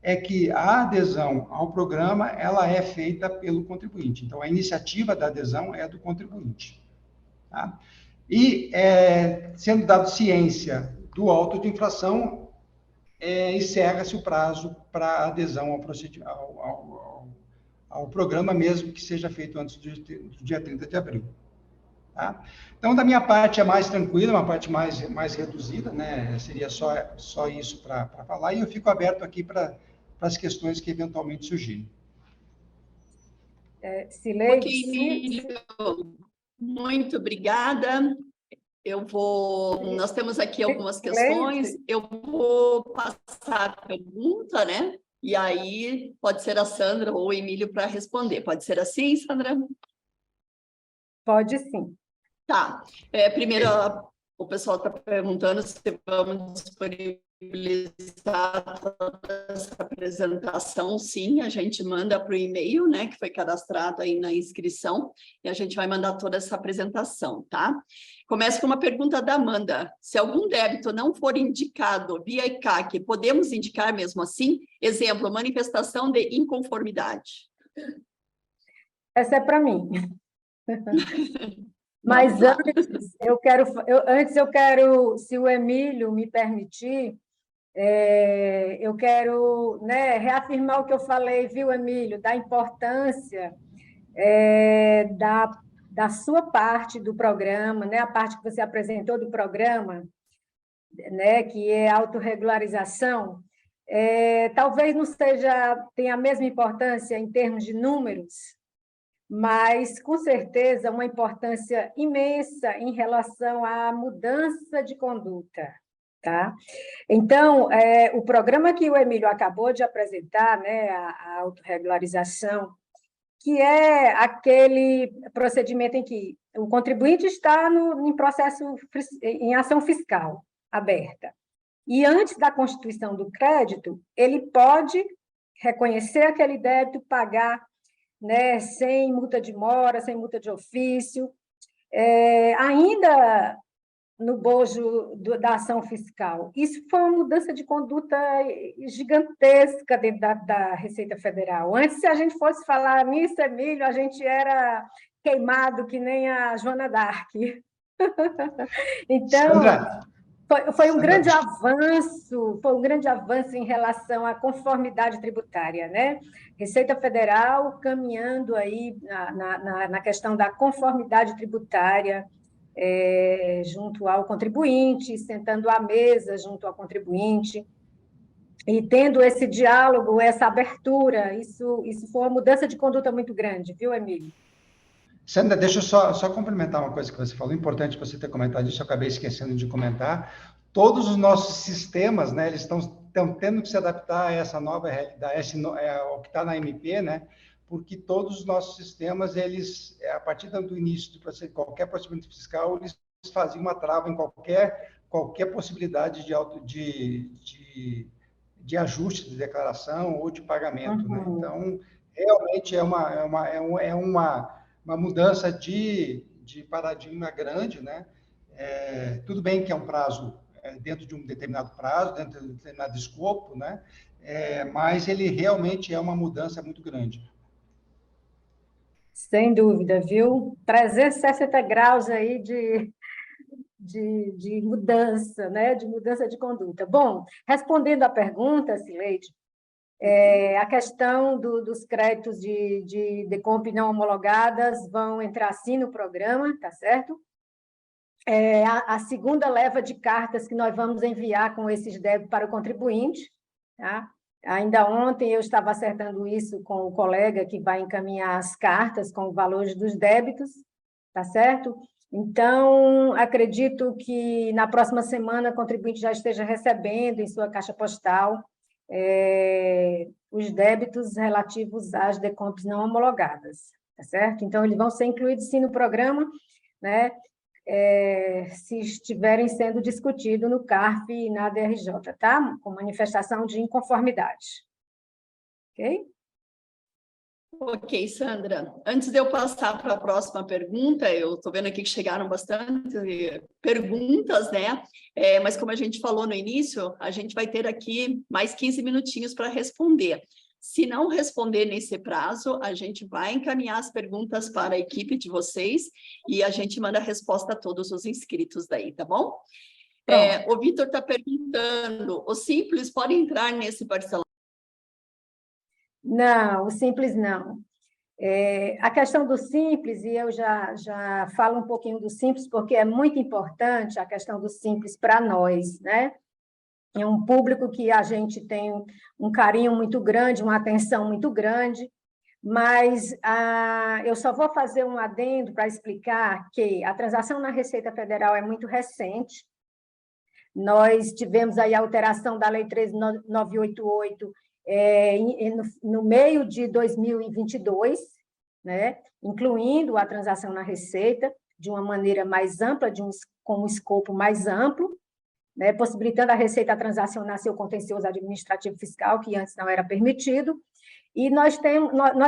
S5: é que a adesão ao programa ela é feita pelo contribuinte. Então, a iniciativa da adesão é do contribuinte. Tá? E, sendo dado ciência do auto de infração, encerra-se o prazo para adesão ao programa, mesmo que seja feito antes do dia 30 de abril. Tá? Então, da minha parte, é mais tranquila, uma parte mais reduzida, né? Seria só isso para falar, e eu fico aberto aqui para as questões que eventualmente surgirem.
S4: Sileide,
S1: Emílio, muito obrigada. Nós temos aqui algumas questões, eu vou passar a pergunta, né? E aí pode ser a Sandra ou o Emílio para responder. Pode ser assim, Sandra?
S4: Pode sim.
S1: Tá. Primeiro, o pessoal está perguntando se vamos disponibilizar toda essa apresentação, sim, a gente manda para o e-mail, né, que foi cadastrado aí na inscrição, e a gente vai mandar toda essa apresentação, tá? Começa com uma pergunta da Amanda. Se algum débito não for indicado via ICAC, podemos indicar mesmo assim? Exemplo, manifestação de inconformidade.
S4: Essa é para mim. Mas antes eu quero, se o Emílio me permitir, eu quero, né, reafirmar o que eu falei, viu, Emílio, da importância da sua parte do programa, né, a parte que você apresentou do programa, né, que é a autorregularização. Talvez não tenha a mesma importância em termos de números, mas, com certeza, uma importância imensa em relação à mudança de conduta. Tá? Então, o programa que o Emílio acabou de apresentar, né, a autorregularização, que é aquele procedimento em que o contribuinte está em processo, em ação fiscal aberta. E antes da constituição do crédito, ele pode reconhecer aquele débito, pagar, né, sem multa de mora, sem multa de ofício, ainda no bojo da ação fiscal. Isso foi uma mudança de conduta gigantesca dentro da Receita Federal. Antes, se a gente fosse falar nisso, Emílio, a gente era queimado que nem a Joana d'Arc. Então,
S5: Sandra,
S4: foi um grande avanço em relação à conformidade tributária, né? Receita Federal caminhando aí na questão da conformidade tributária, junto ao contribuinte, sentando à mesa junto ao contribuinte, e tendo esse diálogo, essa abertura, isso foi uma mudança de conduta muito grande, viu, Emílio?
S5: Sandra, deixa eu só complementar uma coisa que você falou, importante você ter comentado isso, eu acabei esquecendo de comentar. Todos os nossos sistemas, né, eles estão tendo que se adaptar a essa nova realidade, ao que está na MP, né, porque todos os nossos sistemas, eles, a partir do início de qualquer procedimento fiscal, eles faziam uma trava em qualquer possibilidade de ajuste de declaração ou de pagamento, né? Então, realmente é uma mudança de paradigma grande, né? Tudo bem que é um prazo dentro de um determinado prazo, dentro de um determinado escopo, né? Mas ele realmente é uma mudança muito grande.
S4: Sem dúvida, viu? 360 graus aí de mudança, né? De mudança de conduta. Bom, respondendo à pergunta, Cileide, a questão dos créditos de Decomp não homologadas vão entrar sim no programa, tá certo? A segunda leva de cartas que nós vamos enviar com esses débitos para o contribuinte, tá? Ainda ontem eu estava acertando isso com o colega que vai encaminhar as cartas com os valores dos débitos, tá certo? Então, acredito que na próxima semana o contribuinte já esteja recebendo em sua caixa postal os débitos relativos às Decomps não homologadas, tá certo? Então, eles vão ser incluídos sim no programa, né? Se estiverem sendo discutidos no CARF e na DRJ, tá? Com manifestação de inconformidade. Ok?
S1: Ok, Sandra. Antes de eu passar para a próxima pergunta, eu estou vendo aqui que chegaram bastante perguntas, né? Mas como a gente falou no início, a gente vai ter aqui mais 15 minutinhos para responder. Se não responder nesse prazo, a gente vai encaminhar as perguntas para a equipe de vocês e a gente manda a resposta a todos os inscritos daí, tá bom? O Vitor está perguntando, os simples podem entrar nesse parcelamento?
S4: Não, o simples não. A questão do simples, e eu já falo um pouquinho do simples, porque é muito importante a questão do simples para nós, né? É um público que a gente tem um carinho muito grande, uma atenção muito grande, mas eu só vou fazer um adendo para explicar que a transação na Receita Federal é muito recente. Nós tivemos aí a alteração da Lei 13.988 no meio de 2022, né? Incluindo a transação na Receita de uma maneira mais ampla, com um escopo mais amplo, né, possibilitando a Receita a transacionar seu contencioso administrativo fiscal, que antes não era permitido. E nós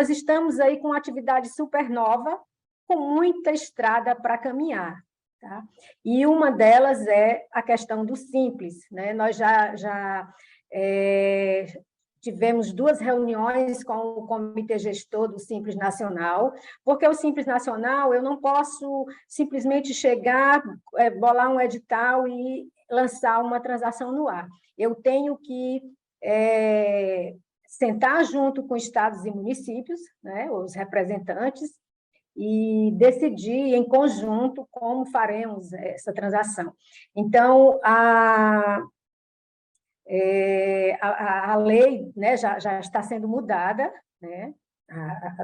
S4: estamos aí com uma atividade super nova, com muita estrada para caminhar. Tá? E uma delas é a questão do Simples. Né? Nós já tivemos 2 reuniões com o Comitê Gestor do Simples Nacional, porque o Simples Nacional eu não posso simplesmente chegar, bolar um edital e lançar uma transação no ar. Eu tenho que sentar junto com estados e municípios, né, os representantes, e decidir em conjunto como faremos essa transação. Então, a lei, né, já está sendo mudada, né,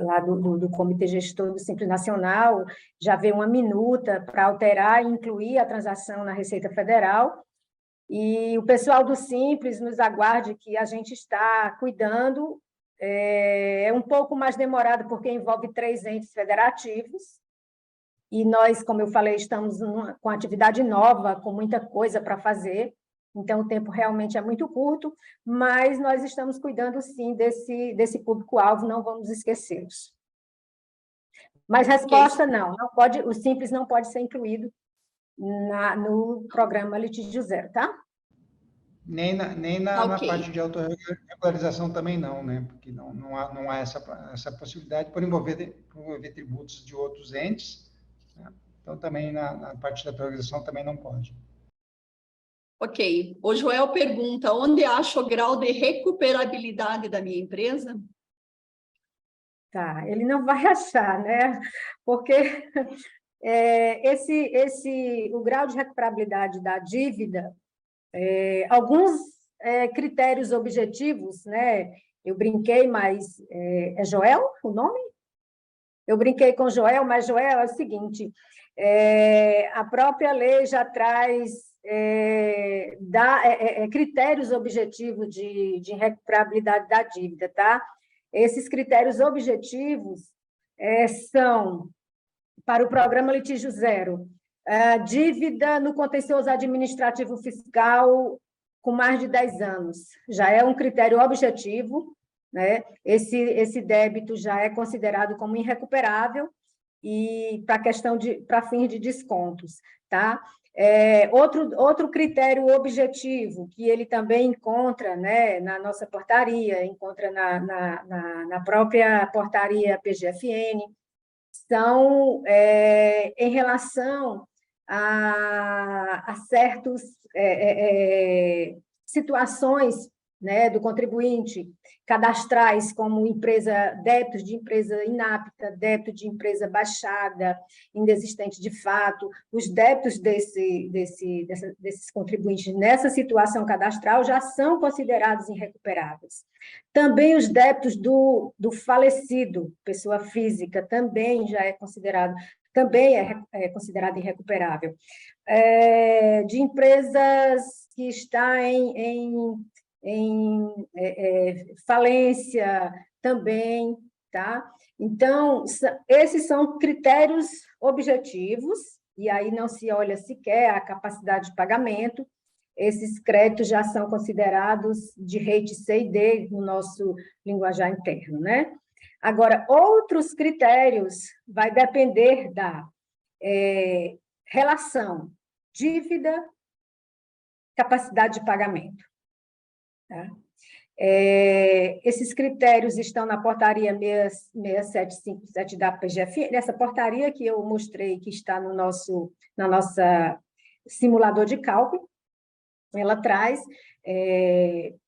S4: lá do Comitê Gestor do Simples Nacional, já veio uma minuta para alterar e incluir a transação na Receita Federal, e o pessoal do Simples nos aguarde que a gente está cuidando. É um pouco mais demorado, porque envolve 3 entes federativos, e nós, como eu falei, estamos com atividade nova, com muita coisa para fazer, então o tempo realmente é muito curto, mas nós estamos cuidando, sim, desse público-alvo, não vamos esquecê-los. Mas resposta, não pode, o Simples não pode ser incluído no programa Litígio Zero, tá?
S5: Nem na parte de autorregularização também não, né? Porque não há essa possibilidade por envolver tributos de outros entes, né? Então, também na parte da autorregularização também não pode.
S1: Ok. O Joel pergunta, onde acho o grau de recuperabilidade da minha empresa?
S4: Tá, ele não vai achar, né? Porque o grau de recuperabilidade da dívida, alguns critérios objetivos, né? Eu brinquei, mas é Joel o nome? Eu brinquei com Joel, mas Joel é o seguinte, a própria lei já traz critérios objetivos de recuperabilidade da dívida, tá? Esses critérios objetivos são, para o programa Litígio Zero, dívida no contencioso administrativo fiscal com mais de 10 anos. Já é um critério objetivo, né? Esse débito já é considerado como irrecuperável e para fins de descontos, tá? Outro critério objetivo que ele também encontra, né, na nossa portaria, encontra na própria portaria PGFN, são em relação a certas situações, né, do contribuinte, cadastrais, como débitos de empresa inapta, débito de empresa baixada, indesistente de fato. Os débitos desses contribuintes nessa situação cadastral já são considerados irrecuperáveis. Também os débitos do falecido, pessoa física, também já é considerado irrecuperável. De empresas que está em falência também, tá? Então, esses são critérios objetivos, e aí não se olha sequer a capacidade de pagamento. Esses créditos já são considerados de rate C e D no nosso linguajar interno, né? Agora, outros critérios vai depender da relação dívida, capacidade de pagamento. Tá? Esses critérios estão na portaria 6757 da PGF, nessa portaria que eu mostrei, que está na nossa simulador de cálculo. Ela traz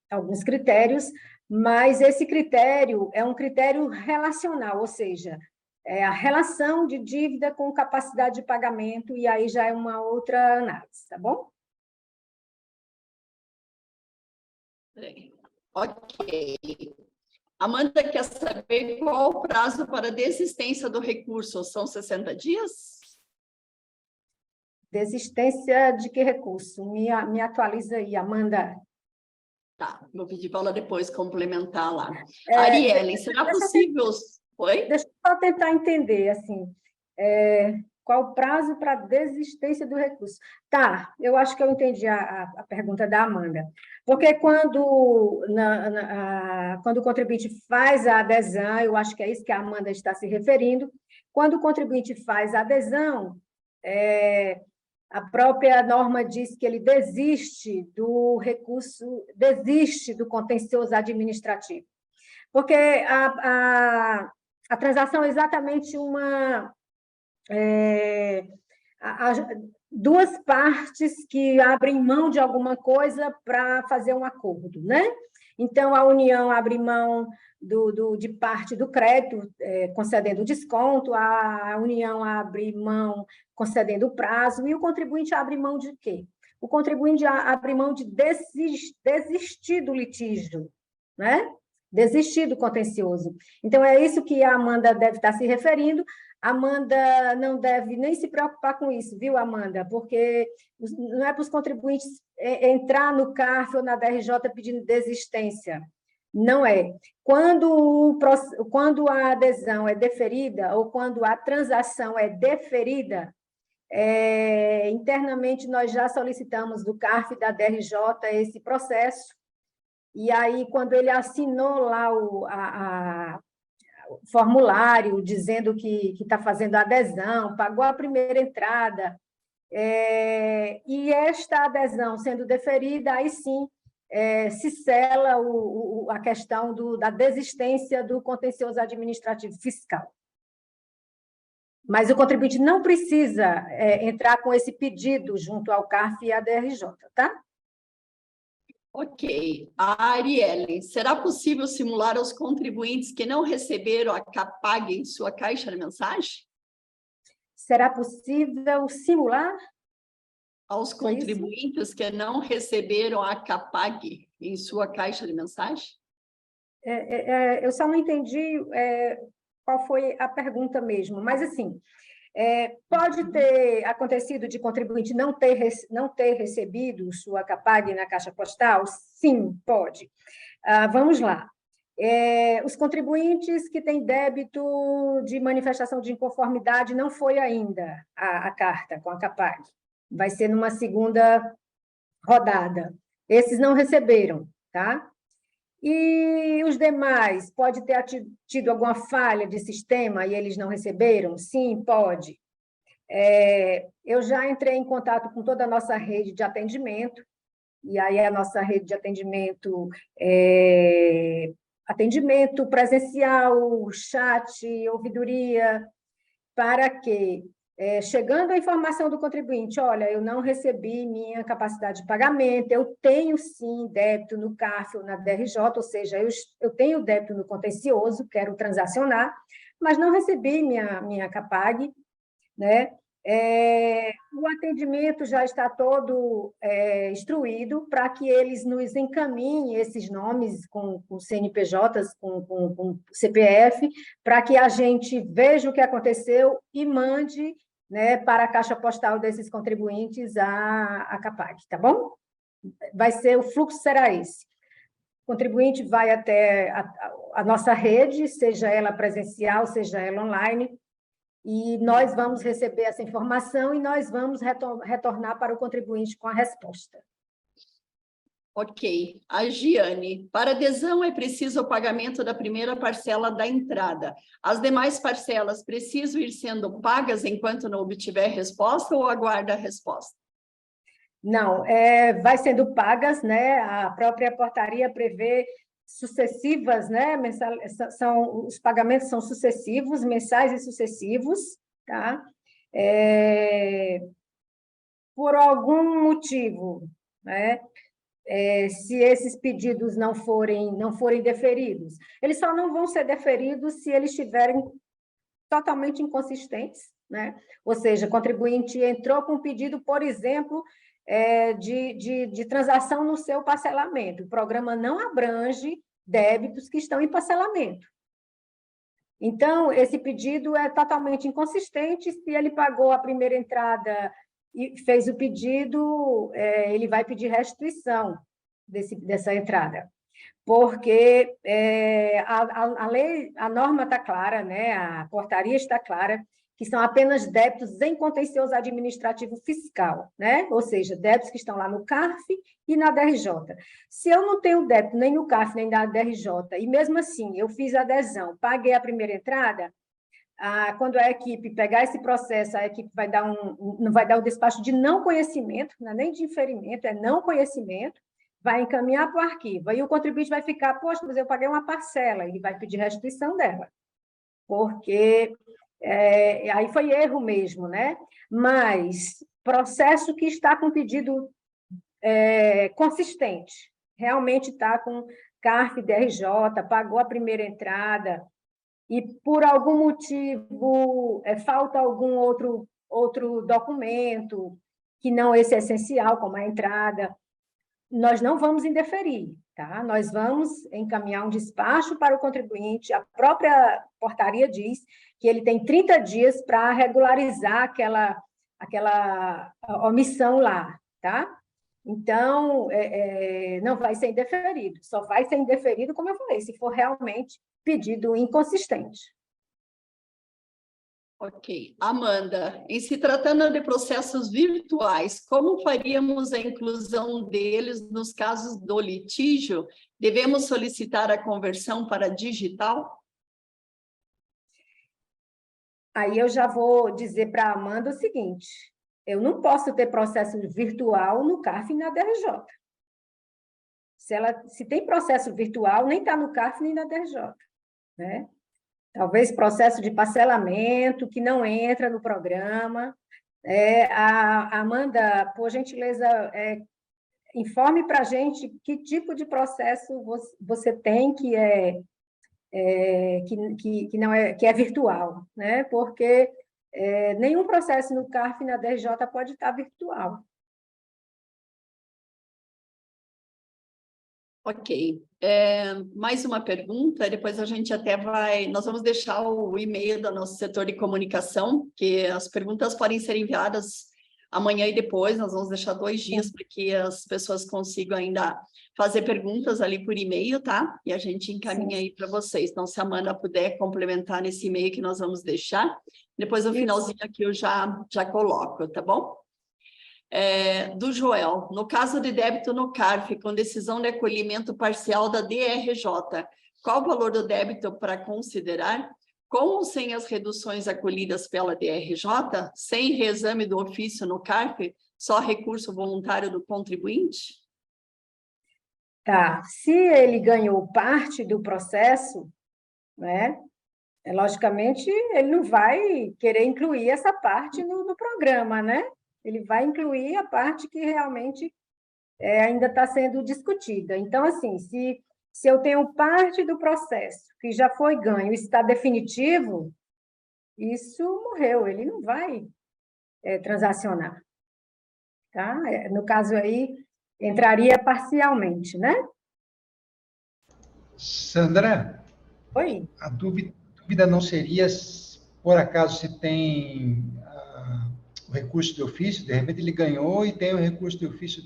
S4: alguns critérios, mas esse critério é um critério relacional, ou seja, a relação de dívida com capacidade de pagamento, e aí já é uma outra análise, tá bom?
S1: Ok. Amanda quer saber qual o prazo para desistência do recurso? São 60 dias?
S4: Desistência de que recurso? Me atualiza aí, Amanda.
S1: Tá, vou pedir para ela depois complementar lá. Arielle, será possível... Oi?
S4: Deixa eu só tentar entender, assim, Qual o prazo para desistência do recurso? Tá, eu acho que eu entendi a pergunta da Amanda. Porque quando o contribuinte faz a adesão, eu acho que é isso que a Amanda está se referindo, quando o contribuinte faz a adesão, a própria norma diz que ele desiste do recurso, desiste do contencioso administrativo. Porque a transação é exatamente duas partes que abrem mão de alguma coisa para fazer um acordo, né? Então, a União abre mão de parte do crédito, concedendo desconto, a União abre mão concedendo prazo, e o contribuinte abre mão de quê? O contribuinte abre mão de desistir do litígio, né? Desistir do contencioso. Então, é isso que a Amanda deve estar se referindo. A Amanda não deve nem se preocupar com isso, viu, Amanda? Porque não é para os contribuintes entrar no CARF ou na DRJ pedindo desistência. Não é. Quando a adesão é deferida ou quando a transação é deferida, internamente nós já solicitamos do CARF e da DRJ esse processo. E aí, quando ele assinou lá o formulário dizendo que está fazendo a adesão, pagou a primeira entrada, e esta adesão sendo deferida, aí sim se sela a questão da desistência do contencioso administrativo fiscal. Mas o contribuinte não precisa entrar com esse pedido junto ao CARF e à DRJ, tá?
S1: Ok. A Arielle, será possível simular aos contribuintes que não receberam a CAPAG em sua caixa de mensagem?
S4: Será possível simular?
S1: Aos contribuintes que não receberam a CAPAG em sua caixa de mensagem?
S4: Eu só não entendi qual foi a pergunta mesmo, mas assim, pode ter acontecido de contribuinte não ter recebido sua CAPAG na caixa postal? Sim, pode. Vamos lá. Os contribuintes que têm débito de manifestação de inconformidade, não foi ainda a carta com a CAPAG. Vai ser numa segunda rodada. Esses não receberam, tá? E os demais, pode ter tido alguma falha de sistema e eles não receberam? Sim, pode. Eu já entrei em contato com toda a nossa rede de atendimento, e aí a nossa rede de atendimento atendimento presencial, chat, ouvidoria, para que, chegando a informação do contribuinte, olha, eu não recebi minha capacidade de pagamento, eu tenho sim débito no CARF ou na DRJ, ou seja, eu tenho débito no contencioso, quero transacionar, mas não recebi minha CAPAG, né? O atendimento já está todo instruído para que eles nos encaminhem esses nomes com CNPJs, com CPF, para que a gente veja o que aconteceu e mande, né, para a caixa postal desses contribuintes a CAPAG, tá bom? O fluxo será esse. O contribuinte vai até a nossa rede, seja ela presencial, seja ela online, e nós vamos receber essa informação e nós vamos retornar para o contribuinte com a resposta.
S1: Ok. A Giane, para adesão é preciso o pagamento da primeira parcela da entrada. As demais parcelas precisam ir sendo pagas enquanto não obtiver resposta ou aguarda a resposta?
S4: Não, vai sendo pagas, né? A própria portaria prevê sucessivas, né? Os pagamentos são sucessivos, mensais e sucessivos, tá? Por algum motivo, né? Se esses pedidos não forem deferidos, eles só não vão ser deferidos se eles estiverem totalmente inconsistentes, né? Ou seja, o contribuinte entrou com um pedido, por exemplo, de transação no seu parcelamento. O programa não abrange débitos que estão em parcelamento. Então, esse pedido é totalmente inconsistente. Se ele pagou a primeira entrada e fez o pedido, ele vai pedir restituição dessa entrada. Porque a norma está clara, né? A portaria está clara, que são apenas débitos em contencioso administrativo fiscal, né? Ou seja, débitos que estão lá no CARF e na DRJ. Se eu não tenho débito nem no CARF nem na DRJ, e mesmo assim eu fiz adesão, paguei a primeira entrada, quando a equipe pegar esse processo, a equipe vai dar um despacho de não conhecimento, não é nem de inferimento, é não conhecimento, vai encaminhar para o arquivo. Aí o contribuinte vai ficar, poxa, mas eu paguei uma parcela, ele vai pedir restituição dela, porque aí foi erro mesmo, né? Mas processo que está com pedido consistente, realmente está com CARF, DRJ, pagou a primeira entrada, e por algum motivo falta algum outro documento, que não esse é essencial, como a entrada, nós não vamos indeferir, tá? Nós vamos encaminhar um despacho para o contribuinte, a própria portaria diz que ele tem 30 dias para regularizar aquela omissão lá, tá? Então, não vai ser indeferido, só vai ser indeferido, como eu falei, se for realmente pedido inconsistente.
S1: Ok. Amanda, em se tratando de processos virtuais, como faríamos a inclusão deles nos casos do litígio? Devemos solicitar a conversão para digital?
S4: Aí eu já vou dizer para a Amanda o seguinte, eu não posso ter processo virtual no CARF e na DRJ. Se tem processo virtual, nem está no CARF nem na DRJ, né? Talvez processo de parcelamento, que não entra no programa. A Amanda, por gentileza, informe para a gente que tipo de processo você tem que não que é virtual, né? Porque nenhum processo no CARF e na DRJ pode estar virtual.
S1: Ok. Mais uma pergunta, depois a gente nós vamos deixar o e-mail do nosso setor de comunicação, que as perguntas podem ser enviadas amanhã e depois, nós vamos deixar 2 dias para que as pessoas consigam ainda fazer perguntas ali por e-mail, tá? E a gente encaminha aí para vocês. Então, se a Amanda puder complementar nesse e-mail que nós vamos deixar, depois no finalzinho aqui eu já coloco, tá bom? Do Joel, no caso de débito no CARF, com decisão de acolhimento parcial da DRJ, qual o valor do débito para considerar? Com ou sem as reduções acolhidas pela DRJ? Sem reexame do ofício no CARF? Só recurso voluntário do contribuinte?
S4: Tá. Se ele ganhou parte do processo, né? Logicamente, ele não vai querer incluir essa parte no programa, né? Ele vai incluir a parte que realmente ainda está sendo discutida. Então, assim, se eu tenho parte do processo que já foi ganho e está definitivo, isso morreu, ele não vai transacionar. Tá? No caso aí, entraria parcialmente, né?
S5: Sandra,
S4: Oi?
S5: a dúvida não seria, por acaso, se tem o recurso de ofício, de repente ele ganhou e tem o recurso de ofício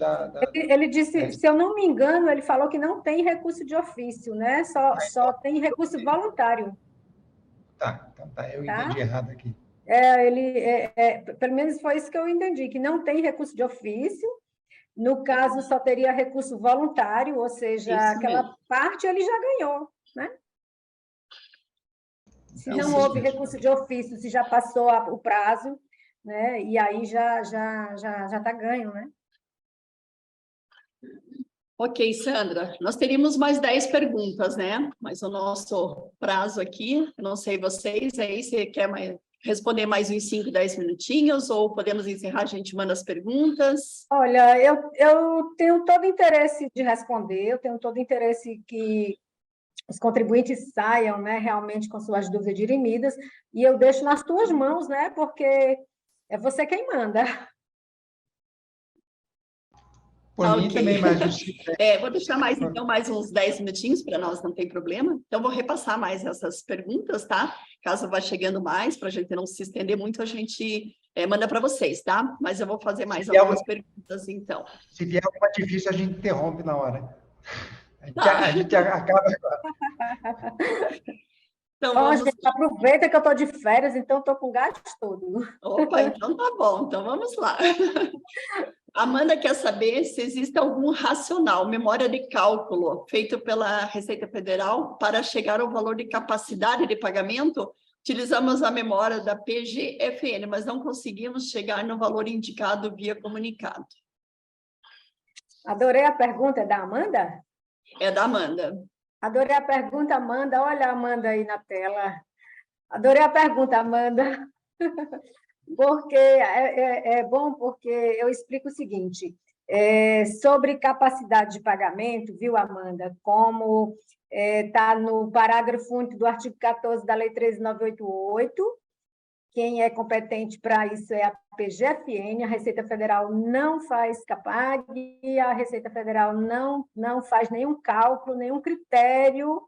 S4: Ele disse, se eu não me engano, ele falou que não tem recurso de ofício, né? Só tem recurso voluntário.
S5: Tá, então tá, eu entendi errado aqui.
S4: Pelo menos foi isso que eu entendi, que não tem recurso de ofício, no caso só teria recurso voluntário, ou seja,
S1: Isso
S4: aquela
S1: mesmo.
S4: parte ele já ganhou, né? Se
S5: Então,
S4: não houve recurso de ofício, se já passou o prazo, né? E aí já está ganho, né?
S1: Ok, Sandra, nós teríamos mais 10 perguntas, né? Mas o nosso prazo aqui, não sei vocês, aí você quer responder mais uns 5, 10 minutinhos, ou podemos encerrar, a gente manda as perguntas?
S4: Olha, eu tenho todo interesse de responder, eu tenho todo interesse que os contribuintes saiam, né, realmente com suas dúvidas dirimidas, e eu deixo nas tuas mãos, né, porque é você quem manda.
S5: Por mim também, mais uns 5,
S1: vou deixar mais uns 10 minutinhos para nós, não tem problema. Então, vou repassar mais essas perguntas, tá? Caso vá chegando mais, para a gente não se estender muito, a gente manda para vocês, tá? Mas eu vou fazer mais algumas perguntas, então.
S5: Se vier alguma difícil, a gente interrompe na hora. A gente acaba agora.
S1: Então,
S4: Ó,
S1: vamos...
S4: gente, aproveita que eu estou de férias, então estou com gás todo.
S1: Opa, então tá bom, então vamos lá. Amanda quer saber se existe algum racional, memória de cálculo, feito pela Receita Federal para chegar ao valor de capacidade de pagamento. Utilizamos a memória da PGFN, mas não conseguimos chegar no valor indicado via comunicado.
S4: Adorei a pergunta, é da Amanda?
S1: É da Amanda.
S4: Adorei a pergunta, Amanda. Olha a Amanda aí na tela. Adorei a pergunta, Amanda. Porque é bom, porque eu explico o seguinte, sobre capacidade de pagamento, viu, Amanda? Como está no parágrafo único do artigo 14 da Lei 13.988, quem é competente para isso é a PGFN, a Receita Federal não faz CAPAG, a Receita Federal não faz nenhum cálculo, nenhum critério,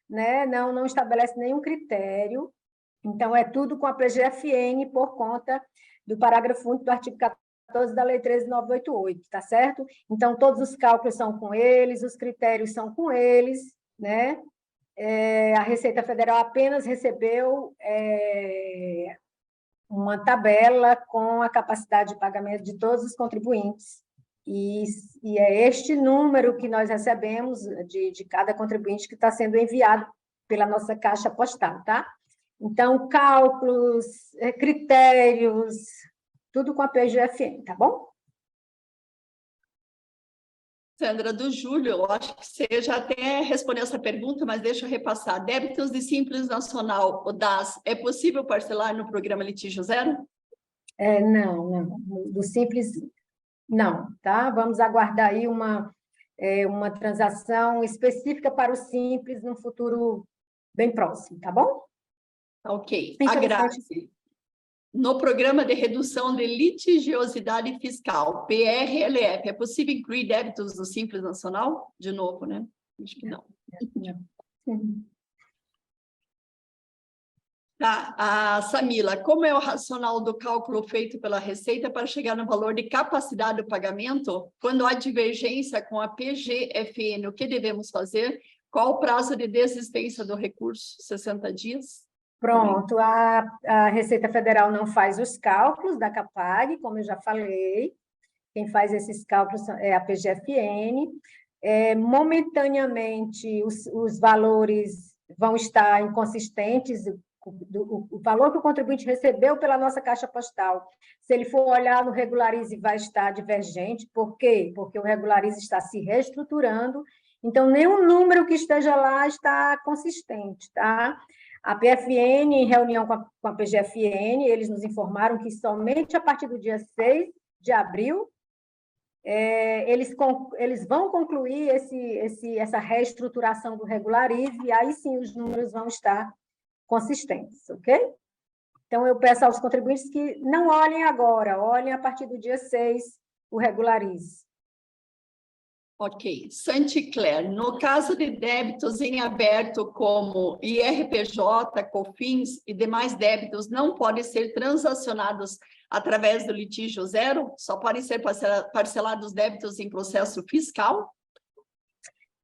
S4: né? Não estabelece nenhum critério. Então, é tudo com a PGFN por conta do parágrafo único do artigo 14 da Lei 13.988, tá certo? Então, todos os cálculos são com eles, os critérios são com eles, né? A Receita Federal apenas recebeu uma tabela com a capacidade de pagamento de todos os contribuintes. E é este número que nós recebemos de cada contribuinte que está sendo enviado pela nossa caixa postal, tá? Então, cálculos, critérios, tudo com a PGFN, tá bom?
S1: Sandra, do Júlio, eu acho que você já até respondeu essa pergunta, mas deixa eu repassar. Débitos de Simples Nacional, o DAS, é possível parcelar no programa Litígio Zero?
S4: Não. Do Simples, não, tá? Vamos aguardar aí uma transação específica para o Simples no futuro bem próximo, tá bom?
S1: Ok. A Grazi, no programa de redução de litigiosidade fiscal, PRLF, é possível incluir débitos do Simples Nacional? De novo, né? Acho que não. Tá. A Samila, como é o racional do cálculo feito pela Receita para chegar no valor de capacidade do pagamento? Quando há divergência com a PGFN, o que devemos fazer? Qual o prazo de desistência do recurso? 60 dias?
S4: Pronto, a Receita Federal não faz os cálculos da CAPAG, como eu já falei, quem faz esses cálculos é a PGFN. Momentaneamente, os valores vão estar inconsistentes, o valor que o contribuinte recebeu pela nossa caixa postal, se ele for olhar no Regularize, vai estar divergente. Por quê? Porque o Regularize está se reestruturando, então nenhum número que esteja lá está consistente, tá? A PFN, em reunião com a PGFN, eles nos informaram que somente a partir do dia 6 de abril eles vão concluir essa reestruturação do Regularize, e aí sim os números vão estar consistentes, ok? Então, eu peço aos contribuintes que não olhem agora, olhem a partir do dia 6 o Regularize.
S1: Ok. Santicler, no caso de débitos em aberto como IRPJ, COFINS e demais débitos, não podem ser transacionados através do litígio zero? Só podem ser parcelados débitos em processo fiscal?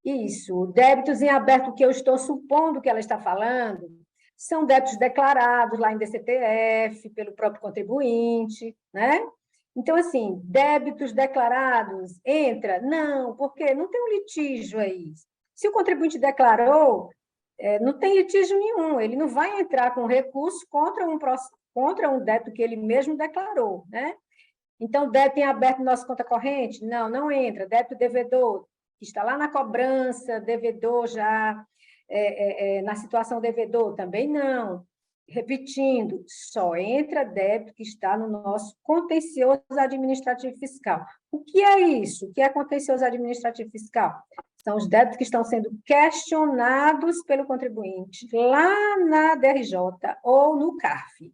S4: Isso. Débitos em aberto, que eu estou supondo que ela está falando, são débitos declarados lá em DCTF, pelo próprio contribuinte, né? Então, assim, débitos declarados, entra? Não, porque não tem um litígio aí. Se o contribuinte declarou, não tem litígio nenhum, ele não vai entrar com recurso contra um débito que ele mesmo declarou, né? Então, débito em aberto na nossa conta corrente? Não entra. Débito devedor, que está lá na cobrança, devedor já, na situação devedor, também não. Repetindo, só entra débito que está no nosso contencioso administrativo fiscal. O que é isso? O que é contencioso administrativo fiscal? São os débitos que estão sendo questionados pelo contribuinte lá na DRJ ou no CARF.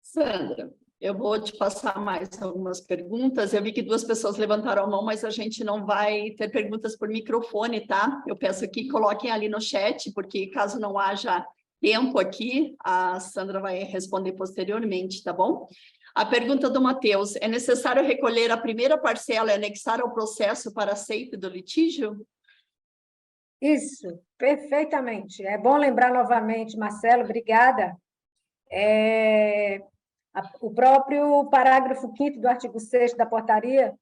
S1: Sandra, eu vou te passar mais algumas perguntas. Eu vi que 2 pessoas levantaram a mão, mas a gente não vai ter perguntas por microfone, tá? Eu peço que coloquem ali no chat, porque caso não haja tempo aqui, a Sandra vai responder posteriormente, tá bom? A pergunta do Matheus, é necessário recolher a primeira parcela e anexar ao processo para aceite do litígio?
S4: Isso, perfeitamente. É bom lembrar novamente, Marcelo, obrigada. O próprio parágrafo 5º do artigo 6º da portaria,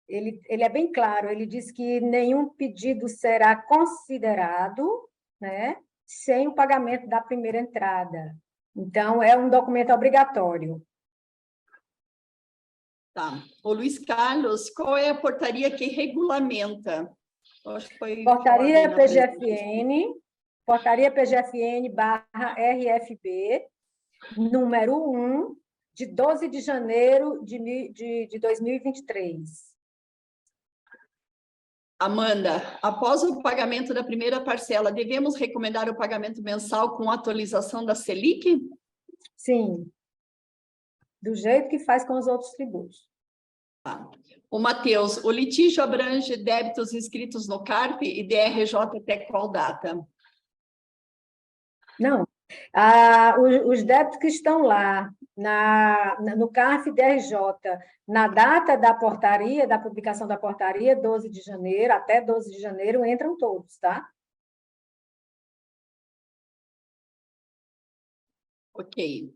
S4: ele é bem claro, ele diz que nenhum pedido será considerado, né, sem o pagamento da primeira entrada. Então, é um documento obrigatório.
S1: Tá. O Luiz Carlos, qual é a portaria que regulamenta? Acho que foi
S4: Portaria PGFN/RFB, número 1, de 12 de janeiro de 2023.
S1: Amanda, após o pagamento da primeira parcela, devemos recomendar o pagamento mensal com atualização da Selic?
S4: Sim, do jeito que faz com os outros tributos.
S1: Tá. O Matheus, o litígio abrange débitos inscritos no CARP e DRJ até qual data?
S4: Não, os débitos que estão lá no CARF e DRJ, na data da portaria, da publicação da portaria, 12 de janeiro, até 12 de janeiro, entram todos, tá?
S1: Ok.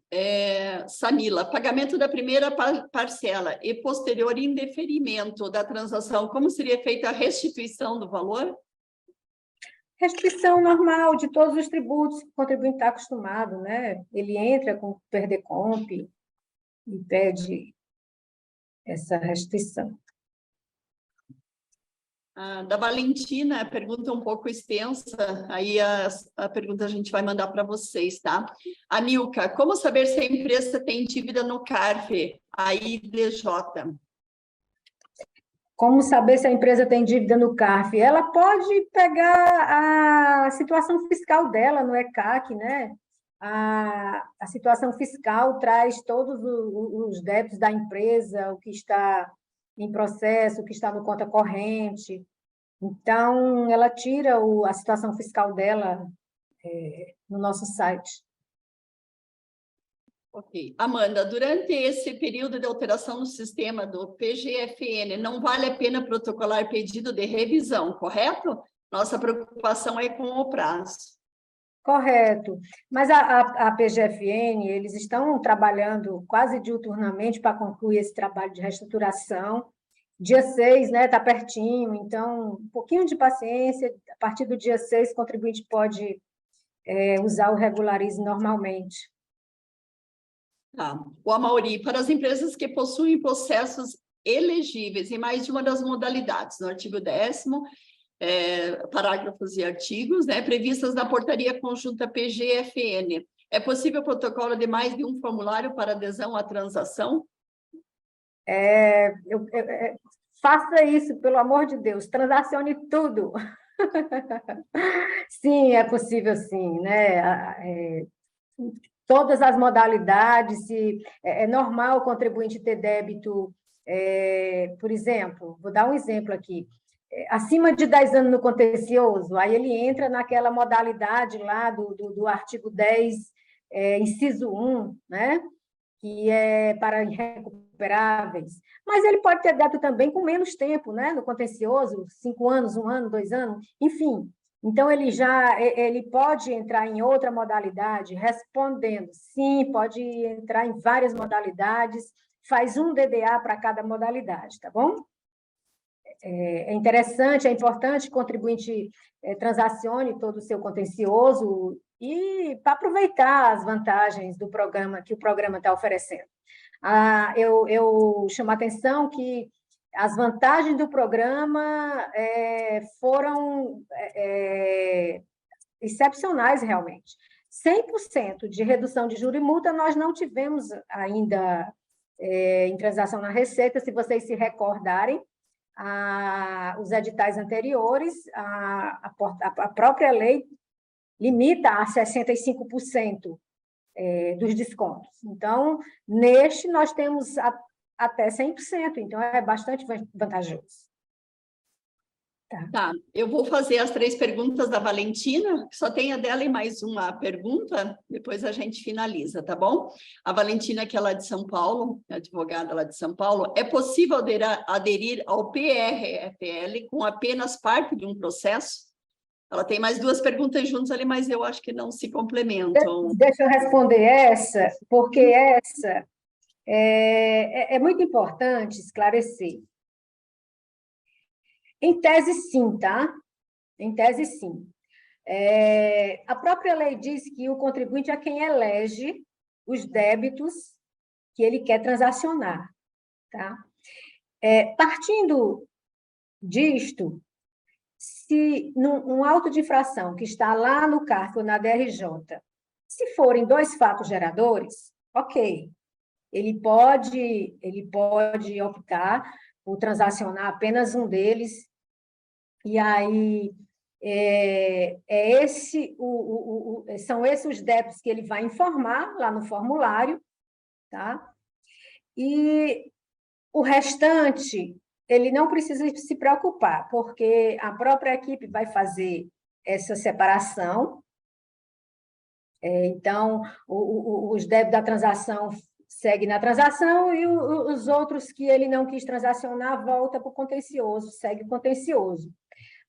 S1: Samila, pagamento da primeira parcela e posterior indeferimento da transação, como seria feita a restituição do valor?
S4: Restituição normal de todos os tributos que o contribuinte está acostumado, né? Ele entra com o PERDECOMP e pede essa restituição.
S1: Da Valentina, pergunta um pouco extensa, aí a pergunta a gente vai mandar para vocês, tá? A Nilka, como saber se a empresa tem dívida no CARF, a IDJ?
S4: Como saber se a empresa tem dívida no CARF? Ela pode pegar a situação fiscal dela no ECAC, né? A situação fiscal traz todos os débitos da empresa, o que está em processo, o que está no conta corrente. Então, ela tira a situação fiscal dela no nosso site.
S1: Ok. Amanda, durante esse período de alteração no sistema do PGFN, não vale a pena protocolar pedido de revisão, correto? Nossa preocupação é com o prazo.
S4: Correto. Mas a PGFN, eles estão trabalhando quase diuturnamente para concluir esse trabalho de reestruturação. Dia 6, né, está pertinho, então, um pouquinho de paciência. A partir do dia 6, o contribuinte pode usar o Regularize normalmente.
S1: Tá. O Amauri, para as empresas que possuem processos elegíveis em mais de uma das modalidades, no artigo 10º, parágrafos e artigos, né, previstas na portaria conjunta PGFN, é possível protocolo de mais de um formulário para adesão à transação?
S4: Faça isso, pelo amor de Deus, transacione tudo. Sim, é possível sim, né? Todas as modalidades, é normal o contribuinte ter débito, por exemplo, vou dar um exemplo aqui, acima de 10 anos no contencioso, aí ele entra naquela modalidade lá do artigo 10, inciso 1, né? Que é para irrecuperáveis, mas ele pode ter débito também com menos tempo, né? No contencioso, 5 anos, 1 ano, 2 anos, enfim. Então, ele pode entrar em outra modalidade, respondendo, sim, pode entrar em várias modalidades, faz um DDA para cada modalidade, tá bom? É interessante, é importante que o contribuinte transacione todo o seu contencioso e para aproveitar as vantagens do programa que o programa está oferecendo. Eu chamo a atenção que as vantagens do programa foram excepcionais, realmente. 100% de redução de juros e multa nós não tivemos ainda em transação na Receita, se vocês se recordarem, os editais anteriores, a própria lei limita a 65% dos descontos. Então, neste, nós temos até 100%, então é bastante vantajoso.
S1: Tá, eu vou fazer as 3 perguntas da Valentina, só tem a dela e mais uma pergunta, depois a gente finaliza, tá bom? A Valentina, que é lá de São Paulo, advogada lá de São Paulo, é possível aderir ao PRFL com apenas parte de um processo? Ela tem mais duas perguntas juntas ali, mas eu acho que não se complementam.
S4: Deixa eu responder essa, porque essa é muito importante esclarecer. Em tese, sim, tá? Em tese, sim. A própria lei diz que o contribuinte é quem elege os débitos que ele quer transacionar, tá? Partindo disto, se num auto de infração que está lá no CARF ou na DRJ, se forem 2 fatos geradores, ok, ele pode optar por transacionar apenas um deles, e aí são esses os débitos que ele vai informar lá no formulário, tá? E o restante, ele não precisa se preocupar, porque a própria equipe vai fazer essa separação. Então, os débitos da transação seguem na transação e os outros que ele não quis transacionar volta para o contencioso, segue o contencioso.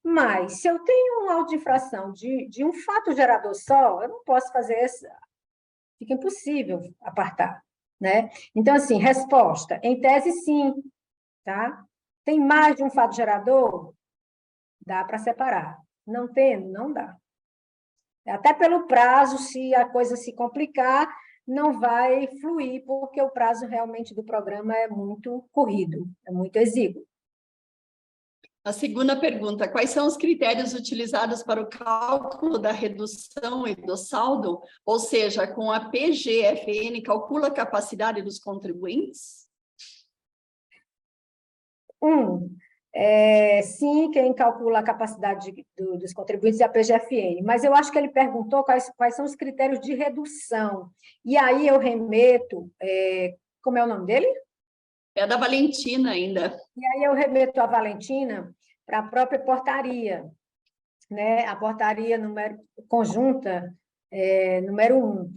S4: Mas, se eu tenho um auto de infração de um fato gerador só, eu não posso fazer isso, fica impossível apartar, né? Então, assim, resposta, em tese, sim, tá? Tem mais de um fato gerador? Dá para separar. Não tendo, não dá. Até pelo prazo, se a coisa se complicar, não vai fluir, porque o prazo realmente do programa é muito corrido, é muito exíguo.
S1: A segunda pergunta, quais são os critérios utilizados para o cálculo da redução e do saldo? Ou seja, com a PGFN, calcula a capacidade dos contribuintes?
S4: Sim, quem calcula a capacidade dos contribuintes é a PGFN, mas eu acho que ele perguntou quais são os critérios de redução. E aí eu remeto, como é o nome dele?
S1: É da Valentina ainda.
S4: E aí eu remeto a Valentina para a própria portaria, né? A portaria conjunta número 1,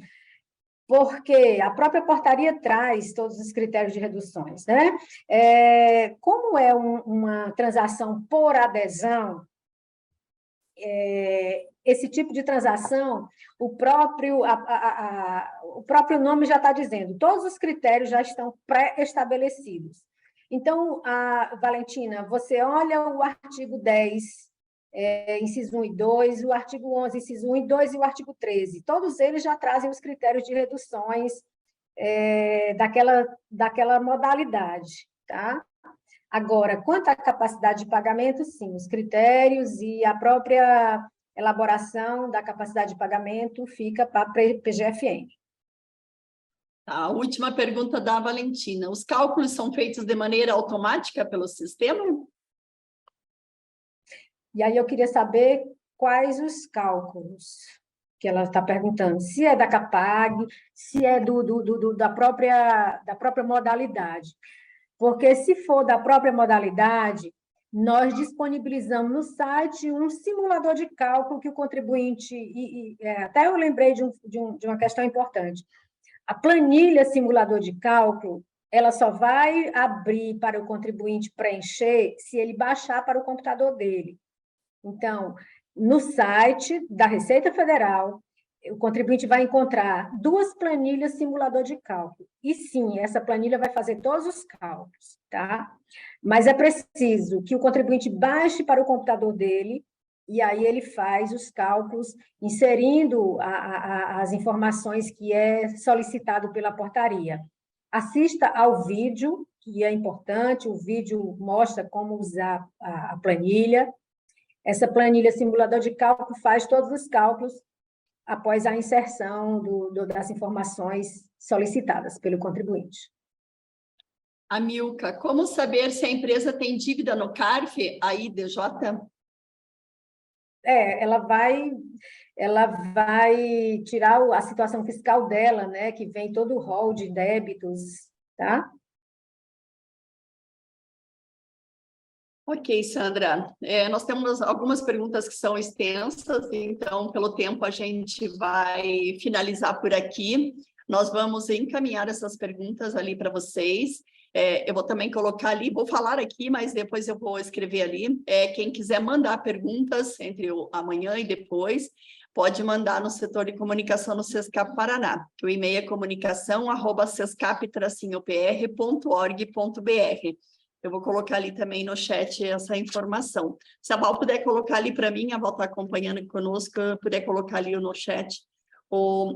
S4: porque a própria portaria traz todos os critérios de reduções, né? Como é uma transação por adesão, esse tipo de transação, o próprio nome já está dizendo, todos os critérios já estão pré-estabelecidos. Então, Valentina, você olha o artigo 10, inciso 1 e 2, o artigo 11, inciso 1 e 2 e o artigo 13. Todos eles já trazem os critérios de reduções daquela modalidade, tá? Agora, quanto à capacidade de pagamento, sim, os critérios e a própria elaboração da capacidade de pagamento fica para a PGFN.
S1: A última pergunta da Valentina. Os cálculos são feitos de maneira automática pelo sistema?
S4: E aí eu queria saber quais os cálculos que ela está perguntando. Se é da Capag, se é da própria modalidade. Porque se for da própria modalidade, nós disponibilizamos no site um simulador de cálculo que o contribuinte... até eu lembrei de uma questão importante. A planilha simulador de cálculo, ela só vai abrir para o contribuinte preencher se ele baixar para o computador dele. Então, no site da Receita Federal, o contribuinte vai encontrar 2 planilhas simulador de cálculo. E sim, essa planilha vai fazer todos os cálculos, tá? Mas é preciso que o contribuinte baixe para o computador dele e aí ele faz os cálculos, inserindo as informações que é solicitado pela portaria. Assista ao vídeo, que é importante, o vídeo mostra como usar a planilha. Essa planilha simulador de cálculo faz todos os cálculos após a inserção das informações solicitadas pelo contribuinte.
S1: Amilca, como saber se a empresa tem dívida no CARF, a IDJ?
S4: Ela vai tirar a situação fiscal dela, né, que vem todo o rol de débitos, tá?
S1: Ok, Sandra. Nós temos algumas perguntas que são extensas, então, pelo tempo, a gente vai finalizar por aqui. Nós vamos encaminhar essas perguntas ali para vocês. Eu vou também colocar ali, vou falar aqui, mas depois eu vou escrever ali. Quem quiser mandar perguntas entre amanhã e depois, pode mandar no setor de comunicação no Sescap Paraná, que o e-mail é comunicação@sescap-opr.org.br. Eu vou colocar ali também no chat essa informação. Se a Val puder colocar ali para mim, a Val está acompanhando conosco, puder colocar ali no chat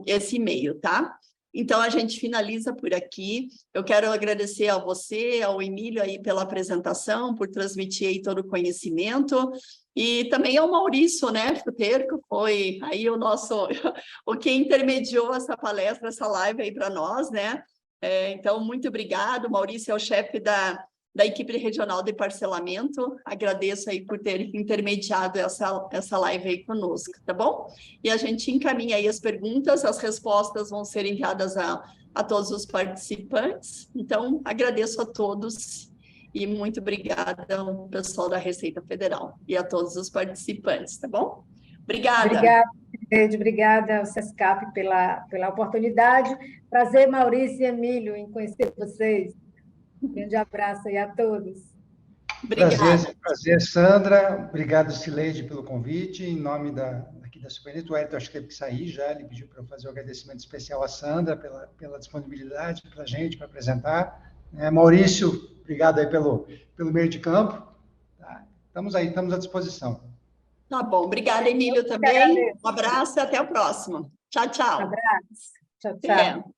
S1: esse e-mail, tá? Então, a gente finaliza por aqui. Eu quero agradecer a você, ao Emílio aí pela apresentação, por transmitir aí todo o conhecimento, e também ao Maurício, né, Futerco, que foi aí o que intermediou essa palestra, essa live aí para nós, né? Então, muito obrigado. O Maurício é o chefe da equipe regional de parcelamento. Agradeço aí por ter intermediado essa live aí conosco, tá bom? E a gente encaminha aí as perguntas, as respostas vão ser enviadas a todos os participantes. Então, agradeço a todos e muito obrigada ao pessoal da Receita Federal e a todos os participantes, tá bom? Obrigada.
S4: Obrigada, Sileide, obrigada ao Sescap pela oportunidade. Prazer, Maurício e Emílio, em conhecer vocês. Um grande abraço aí a todos.
S1: Obrigada.
S5: Prazer, Sandra. Obrigado, Sileide, pelo convite. Em nome aqui da Supernet, o Hélio acho que teve que sair já, ele pediu para eu fazer um agradecimento especial à Sandra pela disponibilidade para a gente, para apresentar. Maurício, obrigado aí pelo meio de campo. Tá? Estamos aí, estamos à disposição.
S1: Tá bom, obrigada, Emílio, também. Um abraço e até o próximo. Tchau, tchau.
S4: Um abraço. Tchau, tchau.